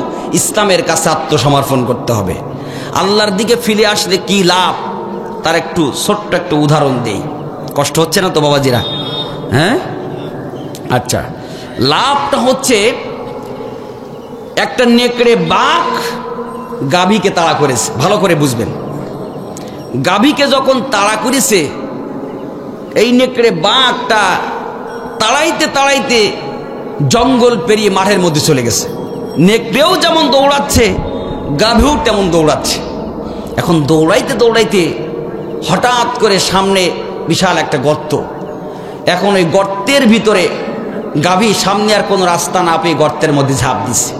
ইসলামের কাছে আত্মসমর্পণ করতে হবে। আল্লাহর দিকে ফিরে আসলে কি লাভ, তার একটু ছোট্ট একটা উদাহরণ দেই। কষ্ট হচ্ছে না তো বাবাজিরা? হ্যাঁ, আচ্ছা। লাভটা হচ্ছে একটা নেকড়ে বাঘ গাভীকে তাড়া করেছে। ভালো করে বুঝবেন, গাভীকে যখন তাড়া করেছে, এই নেকড়ে বাঘটা তাড়াইতে তাড়াইতে জঙ্গল পেরিয়ে মাঠের মধ্যে চলে গেছে। নেকড়েও যেমন দৌড়াচ্ছে, গাভীও তেমন দৌড়াচ্ছে। এখন দৌড়াইতে দৌড়াইতে হঠাৎ করে সামনে বিশাল একটা গর্ত। এখন ওই গর্তের ভিতরে গাভী সামনে আর কোনো রাস্তা না পেয়ে গর্তের মধ্যে ঝাঁপ দিছে।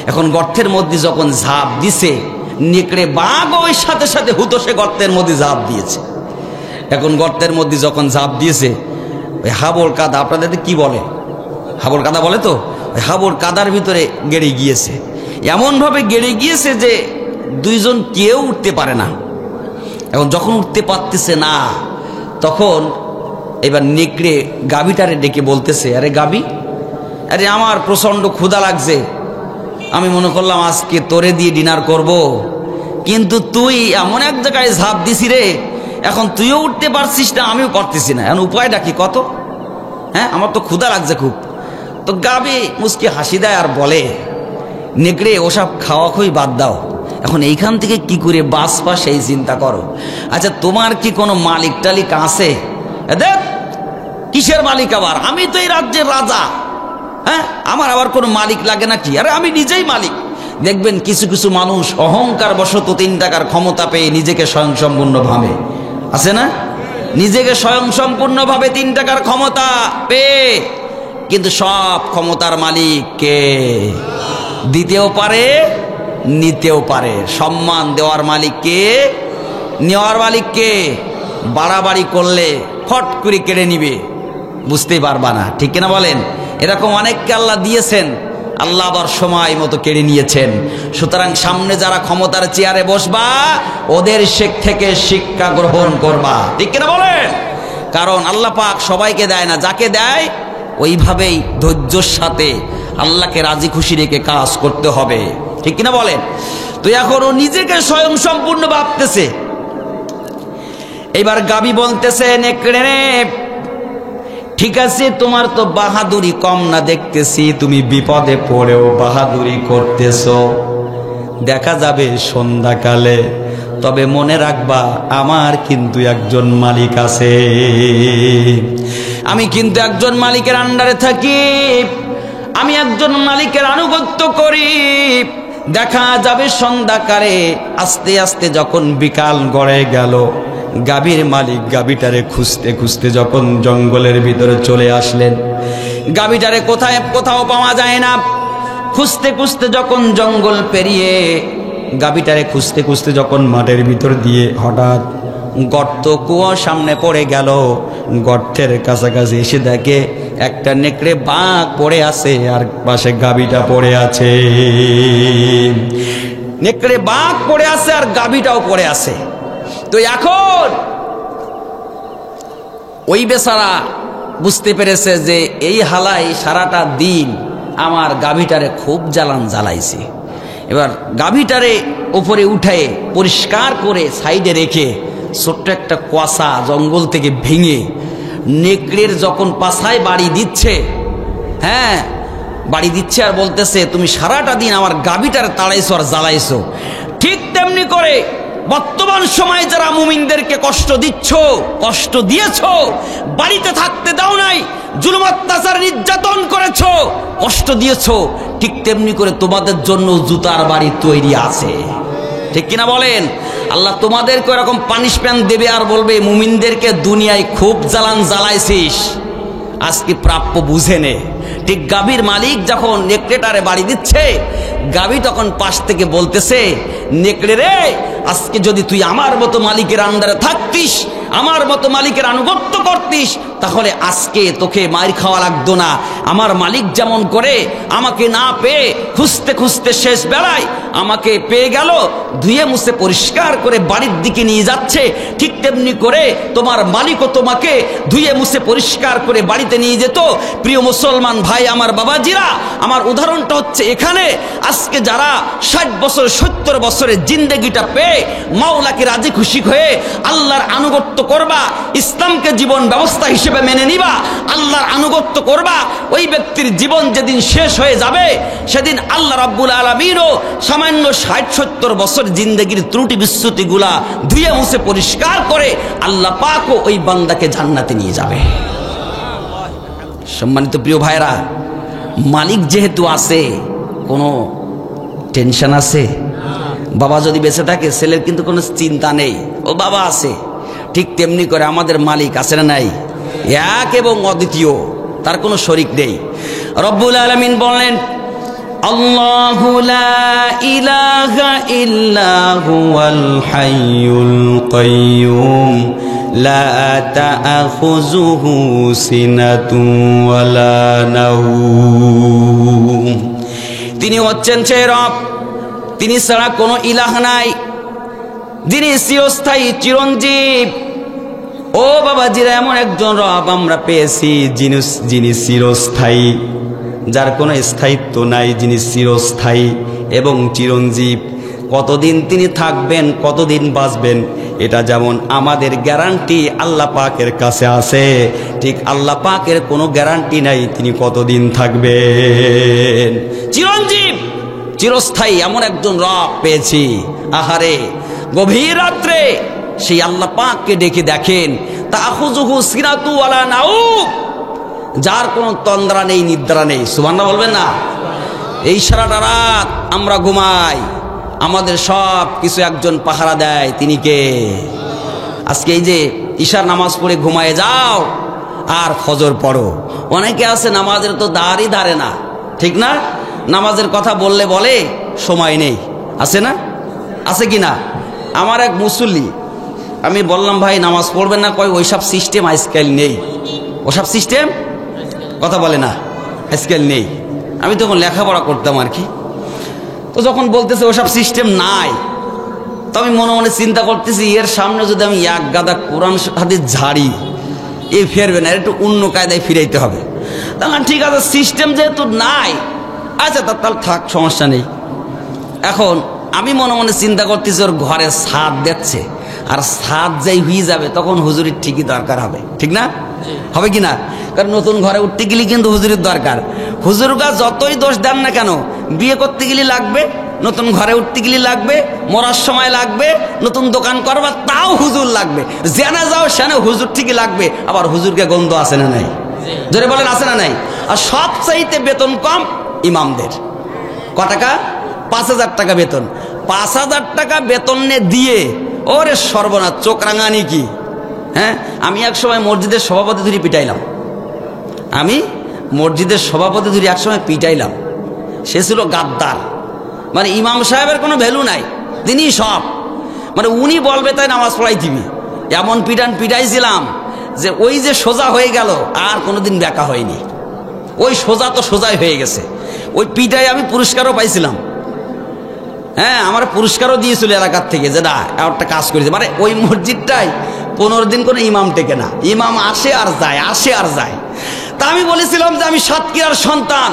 এখন গর্তের মধ্যে যখন ঝাঁপ দিছে, নেকড়ে বাঘ ওই সাথে সাথে হুতোষে গর্তের মধ্যে ঝাঁপ দিয়েছে। এখন গর্তের মধ্যে যখন ঝাঁপ দিয়েছে, ওই হাবর কাদা, আপনাদের কি বলে, হাবর কাদা বলে তো, ওই হাবর কাদার ভিতরে গেড়ে গিয়েছে। এমনভাবে গেড়ে গিয়েছে যে দুইজন কেউ উঠতে পারে না। এখন যখন উঠতে পারতেছে না, তখন এবার নেকড়ে গাভীটারে ডেকে বলতেছে, আরে গাভী, আরে আমার প্রচণ্ড ক্ষুধা লাগছে, আমি মনে করলাম আজকে তোরে দিয়ে ডিনার করব, কিন্তু তুই এমন এক জায়গায় ঝাঁপ দিছি রে, এখন তুইও উঠতে পারছিস না, আমিও করতেছি না, এখন উপায়টা কি কত? হ্যাঁ, আমার তো ক্ষুধা লাগছে খুব। তো গাভী মুচকি হাসি দেয় আর বলে, নেকড়ে ওসব খাওয়া খুবই বাদ দাও, এখন এইখান থেকে কি করে বাঁচবা সেই চিন্তা করো। আচ্ছা, তোমার কি কোনো মালিক টালিক আছে? দেখ, কিসের মালিক আবার? আমি তো এই রাজ্যের রাজা, হ্যাঁ, আমার আবার কোনো মালিক লাগে নাকি? আরে আমি নিজেই মালিক। দেখবেন কিছু কিছু মানুষ অহংকার বশত 3 টাকার ক্ষমতা পেয়ে নিজেকে স্বয়ংসম্পূর্ণ ভাবে, আছে না? নিজেকে স্বয়ংসম্পূর্ণ ভাবে 3 টাকার ক্ষমতা পেয়ে, কিন্তু সব ক্ষমতার মালিক কে? দিতেও পারে, নিতেও পারে। সম্মান দেওয়ার মালিক কে, নেওয়ার মালিক কে? বাড়াবাড়ি করলে ফট করে কেড়ে নিবে, বুঝতেই পারবা না, ঠিক কিনা বলেন? এরকম অনেককে আল্লাহ দিয়েছেন, আল্লাহ আবার সময় মতো কেড়ে নিয়েছেন। সুতরাং সামনে যারা ক্ষমতার চেয়ারে বসবা, ওদের থেকে শিক্ষা গ্রহণ করবা, ঠিক কিনা বলেন? কারণ আল্লাহ পাক সবাইকে দেয় না, যাকে দেয় ওইভাবেই ধৈর্যের সাথে আল্লাহকে রাজি খুশি রেখে কাজ করতে হবে, ঠিক কিনা বলেন? তো এখন ও নিজেকে স্বয়ং সম্পূর্ণ ভাবতেছে। এবার গাভী বলতেছে, নেকড়ে রে, ঠিক আছে, তোমার তো বাহাদুরি কম না দেখতেছি, তুমি বিপদে পড়েও বাহাদুরি করতেছো, দেখা যাবে সন্ধ্যাকালে, তবে মনে রাখবা আমার কিন্তু একজন মালিক আছে, আমি কিন্তু একজন মালিকের আন্ডারে থাকি, আমি একজন মালিকের আনুগত্য করি। দেখা যাবে সন্ধ্যাকালে, আস্তে আস্তে যখন বিকাল গড়ে গেল, গাভীর মালিক গাভীটারে খুঁজতে খুঁজতে যখন জঙ্গলের ভিতরে চলে আসলেন, গাভীটারে কোথাও পাওয়া যায় না। খুঁজতে খুঁজতে যখন জঙ্গল পেরিয়ে, গাভীটারে খুঁজতে খুঁজতে যখন মাঠের ভিতর দিয়ে হঠাৎ গর্ত কুয়ো সামনে পড়ে গেল, গর্তের কাছাকাছি এসে দেখে একটা নেকড়ে বাঘ পড়ে আছে, আর পাশে গাভীটা পড়ে আছে। নেকড়ে বাঘ পড়ে আছে আর গাভীটাও পড়ে আছে। তো এখন ওই বেচারা বুঝতে পেরেছে যে এই হালাই সারাটা দিন আমার গাভীটারে খুব জ্বালাইছে। এবার গাভীটারে উপরে উঠে পরিষ্কার করে সাইডে রেখে ছোট্ট একটা কুয়াশা জঙ্গল থেকে ভেঙে নেকড়ের যখন পাছায় বাড়ি দিচ্ছে, হ্যাঁ বাড়ি দিচ্ছে, আর বলতেছে, তুমি সারাটা দিন আমার গাভীটারে তাড়াইছো আর জ্বালাইছো, ঠিক তেমনি করে বর্তমান সময়ে যারা মুমিনদেরকে কষ্ট দিচ্ছ, কষ্ট দিয়েছ, বাড়িতে থাকতে দাও নাই, জুলুম অত্যাচার নির্যাতন করেছ, কষ্ট দিয়েছ, ঠিক তেমনি করে তোমাদের জন্য জুতার বাড়ি তৈরি আছে, ঠিক কিনা বলেন? আল্লাহ তোমাদেরকে এরকম পানিশমেন্ট দেবে আর বলবে, মুমিনদেরকে দুনিয়ায় খুব জ্বালাইছিস, আজকে প্রাপ্য বুঝে নে। ঠিক গাভীর মালিক যখন নেকড়েটারে বাড়ি দিচ্ছে, গাভী তখন পাশ থেকে বলতেছে, নেকড়ে রে, আজকে যদি তুই আমার মতো মালিকের আন্ডারে থাকতিস, আমার মতো মালিকের আনুগত্য করতিস, তাহলে আজকে তোকে মার খাওয়া লাগতো না। আমার মালিক যেমন করে আমাকে না পেয়ে খুঁজতে খুঁজতে শেষ বেলায় আমাকে পেয়ে গেল, ধুয়ে মুছে পরিষ্কার করে বাড়ির দিকে নিয়ে যাচ্ছে, ঠিক তেমনি করে তোমার মালিকও তোমাকে ধুয়ে মুছে পরিষ্কার করে বাড়িতে নিয়ে যেত। প্রিয় মুসলমান ভাই, আমার বাবাজিরা, আমার উদাহরণটা হচ্ছে এখানে, আজকে যারা 60 বছর 70 বছরের জিন্দেগিটা পেয়ে মাওলাকে রাজি খুশি হয়ে আল্লাহর আনুগত্য করবা, ইসলামকে জীবন ব্যবস্থা হিসেবে মেনে নিবা, আল্লাহর আনুগত্য করবা, ওই ব্যক্তির জীবন যেদিন শেষ হয়ে যাবে, সেদিন আল্লাহ রাব্বুল আলামিনও সামান্য 60-70 বছর জিন্দেগির ত্রুটি বিচ্যুতিগুলা ধুয়ে মুছে পরিষ্কার করে আল্লাহ পাকও ওই বান্দাকে জান্নাতে নিয়ে যাবে। সম্মানিত প্রিয় ভাইরা, মালিক যেহেতু আছে, কোনো টেনশন আছে? বাবা যদি বেঁচে থাকে ছেলের কিন্তু কোনো চিন্তা নেই, ও বাবা আছে। ঠিক তেমনি করে আমাদের মালিক আছে না নাই? এক এবং অদ্বিতীয়, তার কোনো শরিক নেই। রব্বুল আলামিন বললেন, আল্লাহু লা ইলাহা ইল্লা হুয়াল হাইয়ুল কাইয়্যুম লা তা'খুযুহু সিনাতুন ওয়ালা নাওম। তিনি হচ্ছেন সেই রব, তিনি ছাড়া কোনো ইলাহ নাই, যিনি চিরস্থায়ী চিরঞ্জীব। ও বাবাজিরা, এমন একজন রব আমরা পেয়েছি যিনি চিরস্থায়ী, যার কোনো স্থায়িত্ব নাই, যিনি চিরস্থায়ী এবং চিরঞ্জীব। কতদিন তিনি থাকবেন, কতদিন বাঁচবেন, এটা যেমন আমাদের গ্যারান্টি আল্লাহ পাকের কাছে আছে, ঠিক আল্লাহ পাকের কোনো গ্যারান্টি নাই তিনি কতদিন থাকবেন। চিরঞ্জীব চিরস্থায়ী এমন একজন রব পেয়েছি। আহারে, গভীর রাত্রে সেই আল্লাহ পাককে ডেকে দেখেন, তাখুযুহু সিনাতু ওয়ালা নাউম, যার কোনো তন্দ্রা নেই, নিদ্রা নেই। সুবহানাল্লাহ বলবেন না? এই সারাটা রাত আমরা ঘুমাই, আমাদের সব কিছু একজন পাহারা দেয়, তিনি কে? আজকে এই যে ঈশার নামাজ পড়ে ঘুমায় যাও আর ফজর পড়ো, অনেকে আছে নামাজের তো দাঁড়ই ধারে না, ঠিক না? নামাজের কথা বললে বলে সময় নেই, আছে না? আছে কি না? আমার এক মুসল্লি, আমি বললাম ভাই নামাজ পড়বেন না, কয় ওইসব সিস্টেম আজকাল নেই। ওসব সিস্টেম কথা বলে না, আজকাল নেই। আমি তখন লেখাপড়া করতাম আর কি, তো যখন বলতেছে ওসব সিস্টেম নাই, তো আমি মনে মনে চিন্তা করতেছি, এর সামনে যদি আমি এক গাদা কোরআন হাদিস ঝাড়ি, এ ফেরবে না, একটু অন্য কায়দায় ফিরাইতে হবে। তাহলে ঠিক আছে, সিস্টেম যেহেতু নাই, আচ্ছা তাহলে থাক, সমস্যা নেই। এখন আমি মনে মনে চিন্তা করতেছি, ওর ঘরে ছাদ দেখছে, আর ছাদ যাই হয়ে যাবে তখন হুজুরির ঠিকই দরকার হবে, ঠিক না? হবে কি না? কারণ নতুন ঘরে উঠতে গেলে কিন্তু হুজুরের দরকার। হুজুরগা যতই দোষ দেন না কেন, বিয়ে করতে গেলে লাগবে, নতুন ঘরে উঠতে গেলে লাগবে, মরার সময় লাগবে, নতুন দোকান করবার তাও হুজুর লাগবে, জেনে যাও সেনে হুজুর ঠিকই লাগবে। আবার হুজুরকে গন্ধ আছে না নাই? জোরে বলেন, আছে না নাই? আর সবচাইতে বেতন কম ইমামদের। ক টাকা? 5,000 টাকা বেতন। 5,000 টাকা বেতন দিয়ে ওরে সর্বনাশ, চোখ রাঙানি কি? হ্যাঁ, আমি এক সময় মসজিদের সভাপতি ধরে পিটাইলাম, আমি মসজিদের সভাপতি ধরে একসময় পিটাইলাম। সে ছিল গাদ্দার, মানে ইমাম সাহেবের কোনো ভ্যালু নাই, তিনি সব, মানে উনি বলবে তাই নামাজ পড়াই দিবি। এমন পিটাইছিলাম যে ওই যে সোজা হয়ে গেল, আর কোনোদিন ব্যাকা হয়নি। ওই সোজা তো সোজাই হয়ে গেছে। ওই পিটাই আমি পুরস্কারও পাইছিলাম। হ্যাঁ, আমার পুরস্কারও দিয়েছিল এলাকার থেকে, যে না একটা কাজ করেছে। মানে ওই মসজিদটাই 15 দিন কোনো ইমাম টেকে না, ইমাম আসে আর যায়, আসে আর যায়। তা আমি বলেছিলাম যে আমি সাতক্ষীরার সন্তান,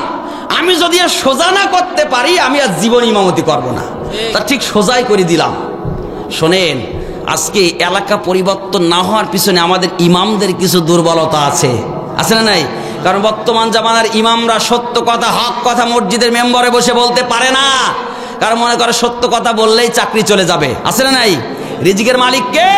আমি যদি আর সোজা না করতে পারি আমি আর জীবন ইমামতি করব না। তা ঠিক সোজাই করে দিলাম। শোনেন, আজকে এলাকা পরিবর্তন না হওয়ার পিছনে আমাদের ইমামদের কিছু দুর্বলতা আছে, আছে না নাই? কারণ বর্তমান জামানার ইমামরা সত্য কথা, হক কথা মসজিদের মেম্বারে বসে বলতে পারে না, কারণ মনে করে সত্য কথা বললেই চাকরি চলে যাবে, আছে না নাই? রিজিকের মালিক কে?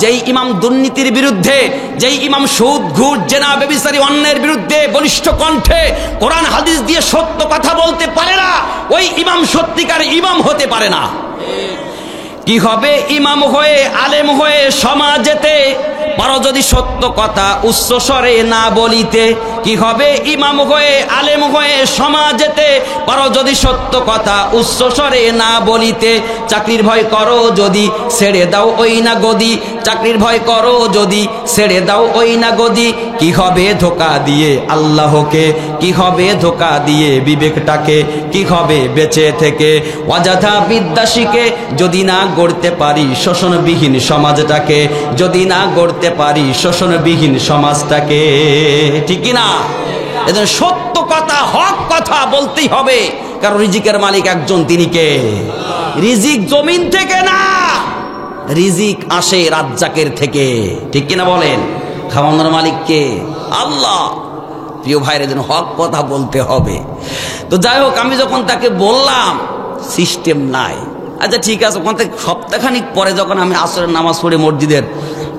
যেই ইমাম দুর্নীতির বিরুদ্ধে, যেই ইমাম সুদ ঘুষ জেনা ব্যভিচারী অন্যায়ের বিরুদ্ধে বলিষ্ঠ কণ্ঠে কোরআন হাদিস দিয়ে সত্য কথা বলতে পারে না, ওই ইমাম সত্যিকার ইমাম হতে পারে না। কি হবে ইমাম হয়ে, আলেম হয়ে সমাজেতে, পারো যদি সত্য কথা উচ্চ স্বরে না বলিতে? কি হবে ইমাম হয়ে, আলেম হয়ে সমাজেতে, পারো যদি সত্য কথা উচ্চ স্বরে না বলিতে? চাকরির ভয় করো যদি, ছেড়ে দাও ওই না গদি, চাকরির ভয় করো যদি, ছেড়ে দাও ওই না গদি। কি হবে ধোকা দিয়ে আল্লাহকে, কি হবে ধোকা দিয়ে বিবেকটাকে, কি হবে বেঁচে থেকে অযথা বিদ্যা শিখে, যদি না গড়তে পারি শোষণবিহীন সমাজটাকে, যদি না গড়তে পারি শোষণবিহীন সমাজটাকে, ঠিক না? এজন্য সত্য কথা, হক কথা বলতেই হবে, কারণ রিজিকের মালিক একজন, তিনি কে? রিজিক জমিন থেকে না, রিজিক আসে রাজ্জাকের থেকে, ঠিক কিনা বলেন? খাওয়ানোর মালিক কে? আল্লাহ। প্রিয় ভাইয়ের জন্য হক কথা বলতে হবে। তো যাই হোক, আমি যখন তাকে বললাম সিস্টেম নাই, আচ্ছা ঠিক আছে, ওখান থেকে সপ্তাহখানিক পরে যখন আমি আসরের নামাজ পড়ে মসজিদের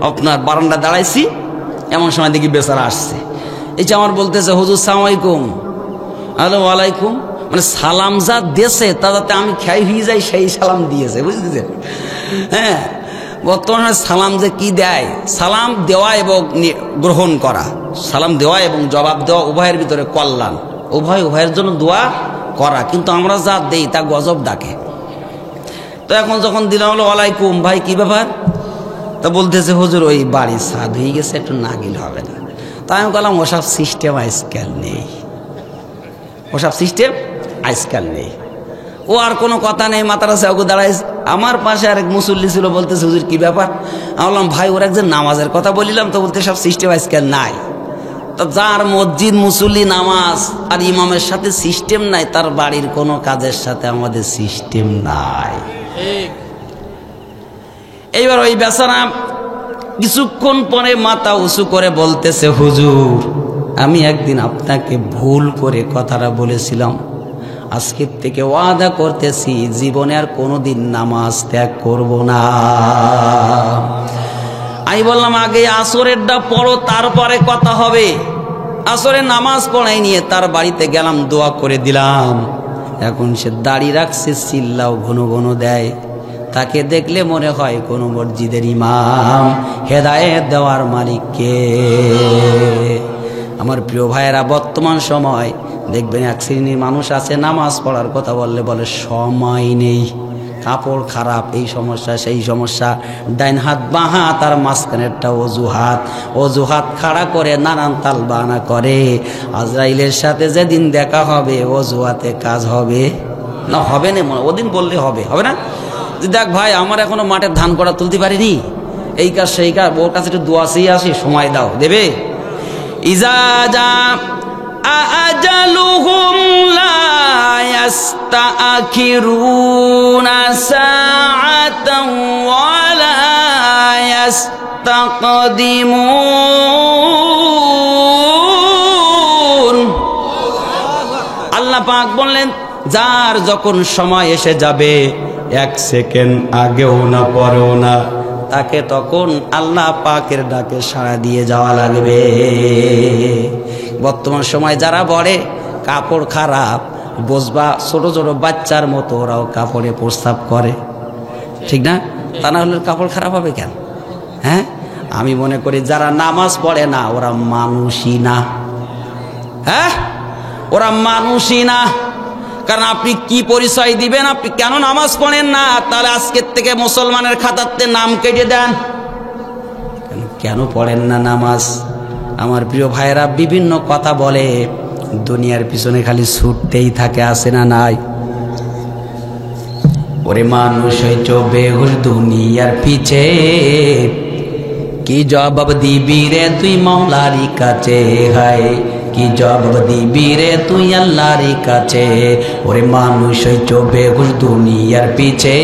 আপনার বারান্দা দাঁড়াইছি, এমন সময় দেখি বেচারা আসছে। এই যে আমার বলতেছে, হুজুর সালাম আলাইকুম। হ্যালো, ওয়ালাইকুম। মানে সালাম যা দেশে তা যাতে আমি খেয়ে হয়ে যাই সেই সালাম দিয়েছে, বুঝতেছেন? হ্যাঁ, বর্তমানে সালাম যে কি দেয়, সালাম দেওয়া এবং গ্রহণ করা, সালাম দেওয়া এবং জবাব দেওয়া উভয়ের ভিতরে কল্যাণ, উভয়ের জন্য দোয়া করা, কিন্তু আমরা যা দেই তা গজব ডাকে। তো এখন যখন দিলাম হলো ওয়ালাইকুম, ভাই কি ব্যাপার? তা বলতেছে হুজুর ওই বাড়ি স্বাদ হয়ে গেছে, একটু না গেলে হবে না। তাই আমি বললাম ওসব সিস্টেম আজকাল নেই, ওসব সিস্টেম আজকাল নেই। ও আর কোনো কথা নেই, মাথার আছে ওকে দাঁড়াইছে। আমার পাশে আরেক মুসল্লি ছিল, বলতেছে হুজুর কি ব্যাপার? আমি বললাম ভাই ওর একজন নামাজের কথা বলিলাম, তো বলতে সব সিস্টেম আজকাল নাই। তো যার মসজিদ মুসল্লি নামাজ আর ইমামের সাথে সিস্টেম নাই, তার বাড়ির কোনো কাজের সাথে আমাদের সিস্টেম নাই। এইবার ওই বেচারা কিছুক্ষণ পরে মাথা উঁচু করে বলতেছে হুজুর আমি একদিন আপনাকে ভুল করে কথাটা বলেছিলাম, আজকের থেকে ওয়াদা করতেছি জীবনে আর কোনোদিন নামাজ ত্যাগ করব না। আমি বললাম আগে আসরেরটা পড়ো, তারপরে কথা হবে। আসরে নামাজ পড়াই নিয়ে তার বাড়িতে গেলাম, দোয়া করে দিলাম। এখন সে দাড়ি রাখছে, চিল্লাও ঘন ঘন দেয়। তাকে দেখলে মনে হয় কোনো মসজিদের ইমাম, হেদায়েত দেওয়ার মালিককে। আমার প্রিয় ভাইয়েরা, বর্তমান সময় দেখবেন এক শ্রেণীর মানুষ আছে নামাজ পড়ার কথা বললে বলে সময় নেই, কাপড় খারাপ, এই সমস্যা সেই সমস্যা, ডাইন হাত বাঁ হাত আর মাঝখানেরটা অজুহাত খাড়া করে নানান তাল বাহানা করে। আজরাইলের সাথে যেদিন দেখা হবে অজুহাতে কাজ হবে না, হবে না, ওদিন বললে হবে, হবে না? দেখ ভাই আমার এখনো মাঠের ধান করা তুলতে পারিনি, এই কাজ সেই কাজ, ওর কাছে একটু দোয়া চেয়ে আসি, সময় দাও, দেবে? ইজাজা আজালুহুম লা ইস্তাখিরুনা সাআতান ওয়া লা ইস্তাকদিমুন। আল্লাহ পাক বললেন যার যখন সময় এসে যাবে, এক সেকেন্ড আগেও না পরেও না, তাকে তখন আল্লাহ পাকের ডাকে সাড়া দিয়ে যাওয়া লাগবে। বর্তমান সময় যারা বলে কাপড় খারাপ, বসবা ছোট ছোট বাচ্চার মতো ওরাও কাপড়ে প্রস্তাব করে, ঠিক না? তা না হলে কাপড় খারাপ হবে কেন? হ্যাঁ, আমি মনে করি যারা নামাজ পড়ে না ওরা মানুষই না। হ্যাঁ, ওরা মানুষই না। কারণ আপনি কি পরিচয় দিবেন? আপনি কেন নামাজ পড়েন না? তাহলে আজকের থেকে মুসলমানের খাতাতে নাম কেটে দেন। কেন পড়েন না নামাজ? আমার প্রিয় ভাইয়েরা, বিভিন্ন কথা বলে, দুনিয়ার পিছনে খালি ছুটতেই থাকে, আসে না নাই? ওরে মানুষ হইছো বেহুশ দুনিয়ার পিছে, কি জবাব দিবি রে তুই মাওলারি কাছে? হায় কি জবাব দিবি রে তুই আল্লাহর কাছে? ওরে মানুষ হইছো বেহুশ দুনিয়ার পিছে,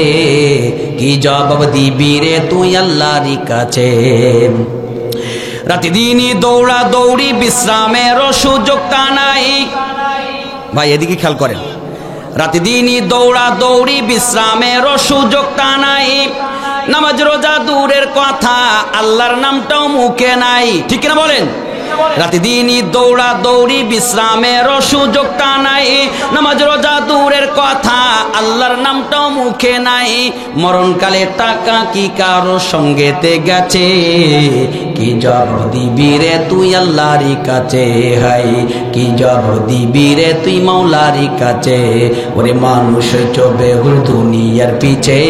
কি জবাব দিবি রে তুই আল্লাহর কাছে? রাতে দিনই দৌড়া দৌড়ি, বিশ্রামেরও সুযোগটা নাই। ভাই এদিকে খেয়াল করেন, রাতে দিনই দৌড়া দৌড়ি, বিশ্রামেরও সুযোগটা নাই। নামাজ রোজা দূরের কথা, আল্লাহর নামটাও মুখে নাই, ঠিক না বলেন? রাতে দিনই দৌড়া দৌড়ি, বিশ্রামেরও সুযোগটা নাই। নামাজ রোজা দূরের কথা, আল্লাহর নামটাও মুখে নাই। মরণকালে টাকা কি কারো সঙ্গেতে গেছে? কি জবাব দিবি রে তুই আল্লাহর কাছে? হাই কি জবাব দিবি রে তুই মাওলার কাছে? ওরে মানুষ চবে হুর দুনিয়ার পিছে,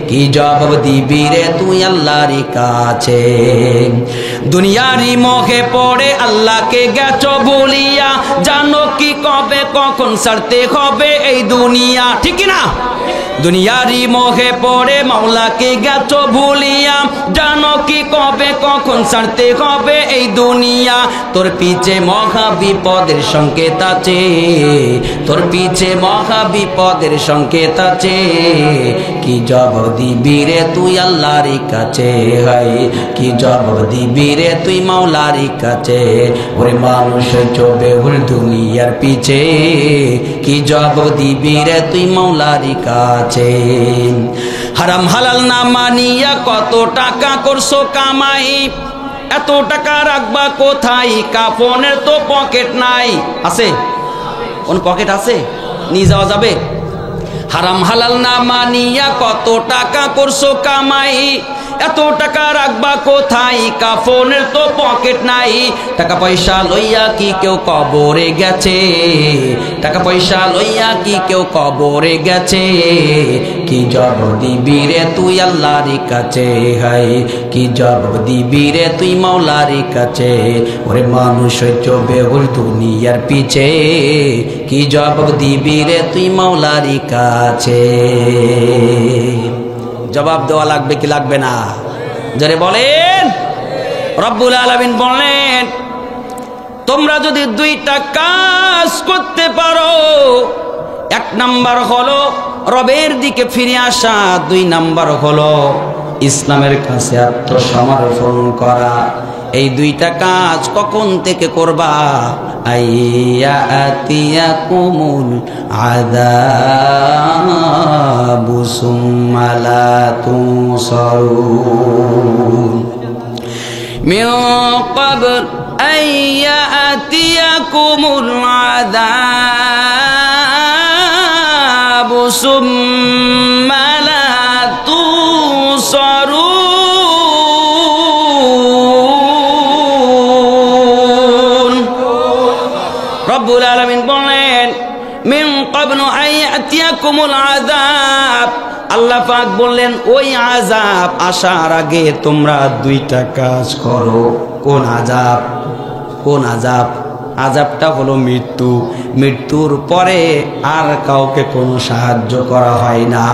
কি জবাব দিবি রে তুই আল্লাহর কাছে? দুনিয়ারি মোহে পড়ে আল্লাহকে গেছো ভুলিয়া, জানো কি কবে কখন ছাড়তে হবে এই দুনিয়া, ঠিক না? দুনিয়ারি মোহে পড়ে মাওলাকে গেছো ভুলিয়া, জানো কি কবে কখন ছাড়তে হবে এই দুনিয়া। তোর পিছে মহা বিপদের সংকেত আছে, তোর পিছে মহা বিপদের সংকেত আছে। কি জবাব দিবি রে তুই আল্লাহর কাছে? হাই কি জবাব দিবি রে তুই মাওলার কাছে? ওরে মানুষ চবে হুর দুনিয়ার পিছে, কি জবাব দিবি রে তুই মাওলার কাছে? হারাম হালাল না মানিয়া কত টাকা করছো কামাই, এত টাকা রাখবা কোথায়? কাফনের তো পকেট নাই। আছে কোন পকেট আছে? নিয়ে যাওয়া যাবে? হারাম হালাল না মানিয়া কত টাকা করছো কামাই, এত টাকা রাখবা কোথায়? কাফনের তো পকেট নাই। টাকা পয়সা লইয়া কি কেউ কবরে গেছে? টাকা পয়সা লইয়া কি কেউ কবরে গেছে? কি জবাব দিবি রে তুই আল্লাহর কাছে? হাই কি জবাব দিবি রে তুই মাওলার কাছে? ওরে মানুষ চবে ওর দুনিয়ার পিছে, কি জবাব দিবি রে তুই মাওলার কাছে? জবাব দেওয়া লাগবে কি লাগবে না? যারে বলেন। রব্বুল আলামিন বলেন, তোমরা যদি দুইটা কাজ করতে পারো, এক নাম্বার হলো রবের দিকে ফিরে আসা, দুই নাম্বার হলো ইসলামের কাছে আত্মসমর্পণ করা। এই দুইটা কাজ কখন থেকে করবা? আইয়াতিয়াকুমুল আযাবু সুম্মা লা তুনসারুন মিন ক্বাবল আইয়াতিয়াকুমুল আযাবু সুম্মা লা তুনসারুন। রব্বুল আলামিন বলেন, মিন ক্বাবলু আইয়াতিয়াকুমুল আযাব, আল্লাহ পাক বললেন ওই আযাব আসার আগে তোমরা দুইটা কাজ করো। কোন আযাব? কোন আযাব? আযাবটা হলো মৃত্যু। মৃত্যুর পরে আর কাউকে কোনো সাহায্য করা হয় না।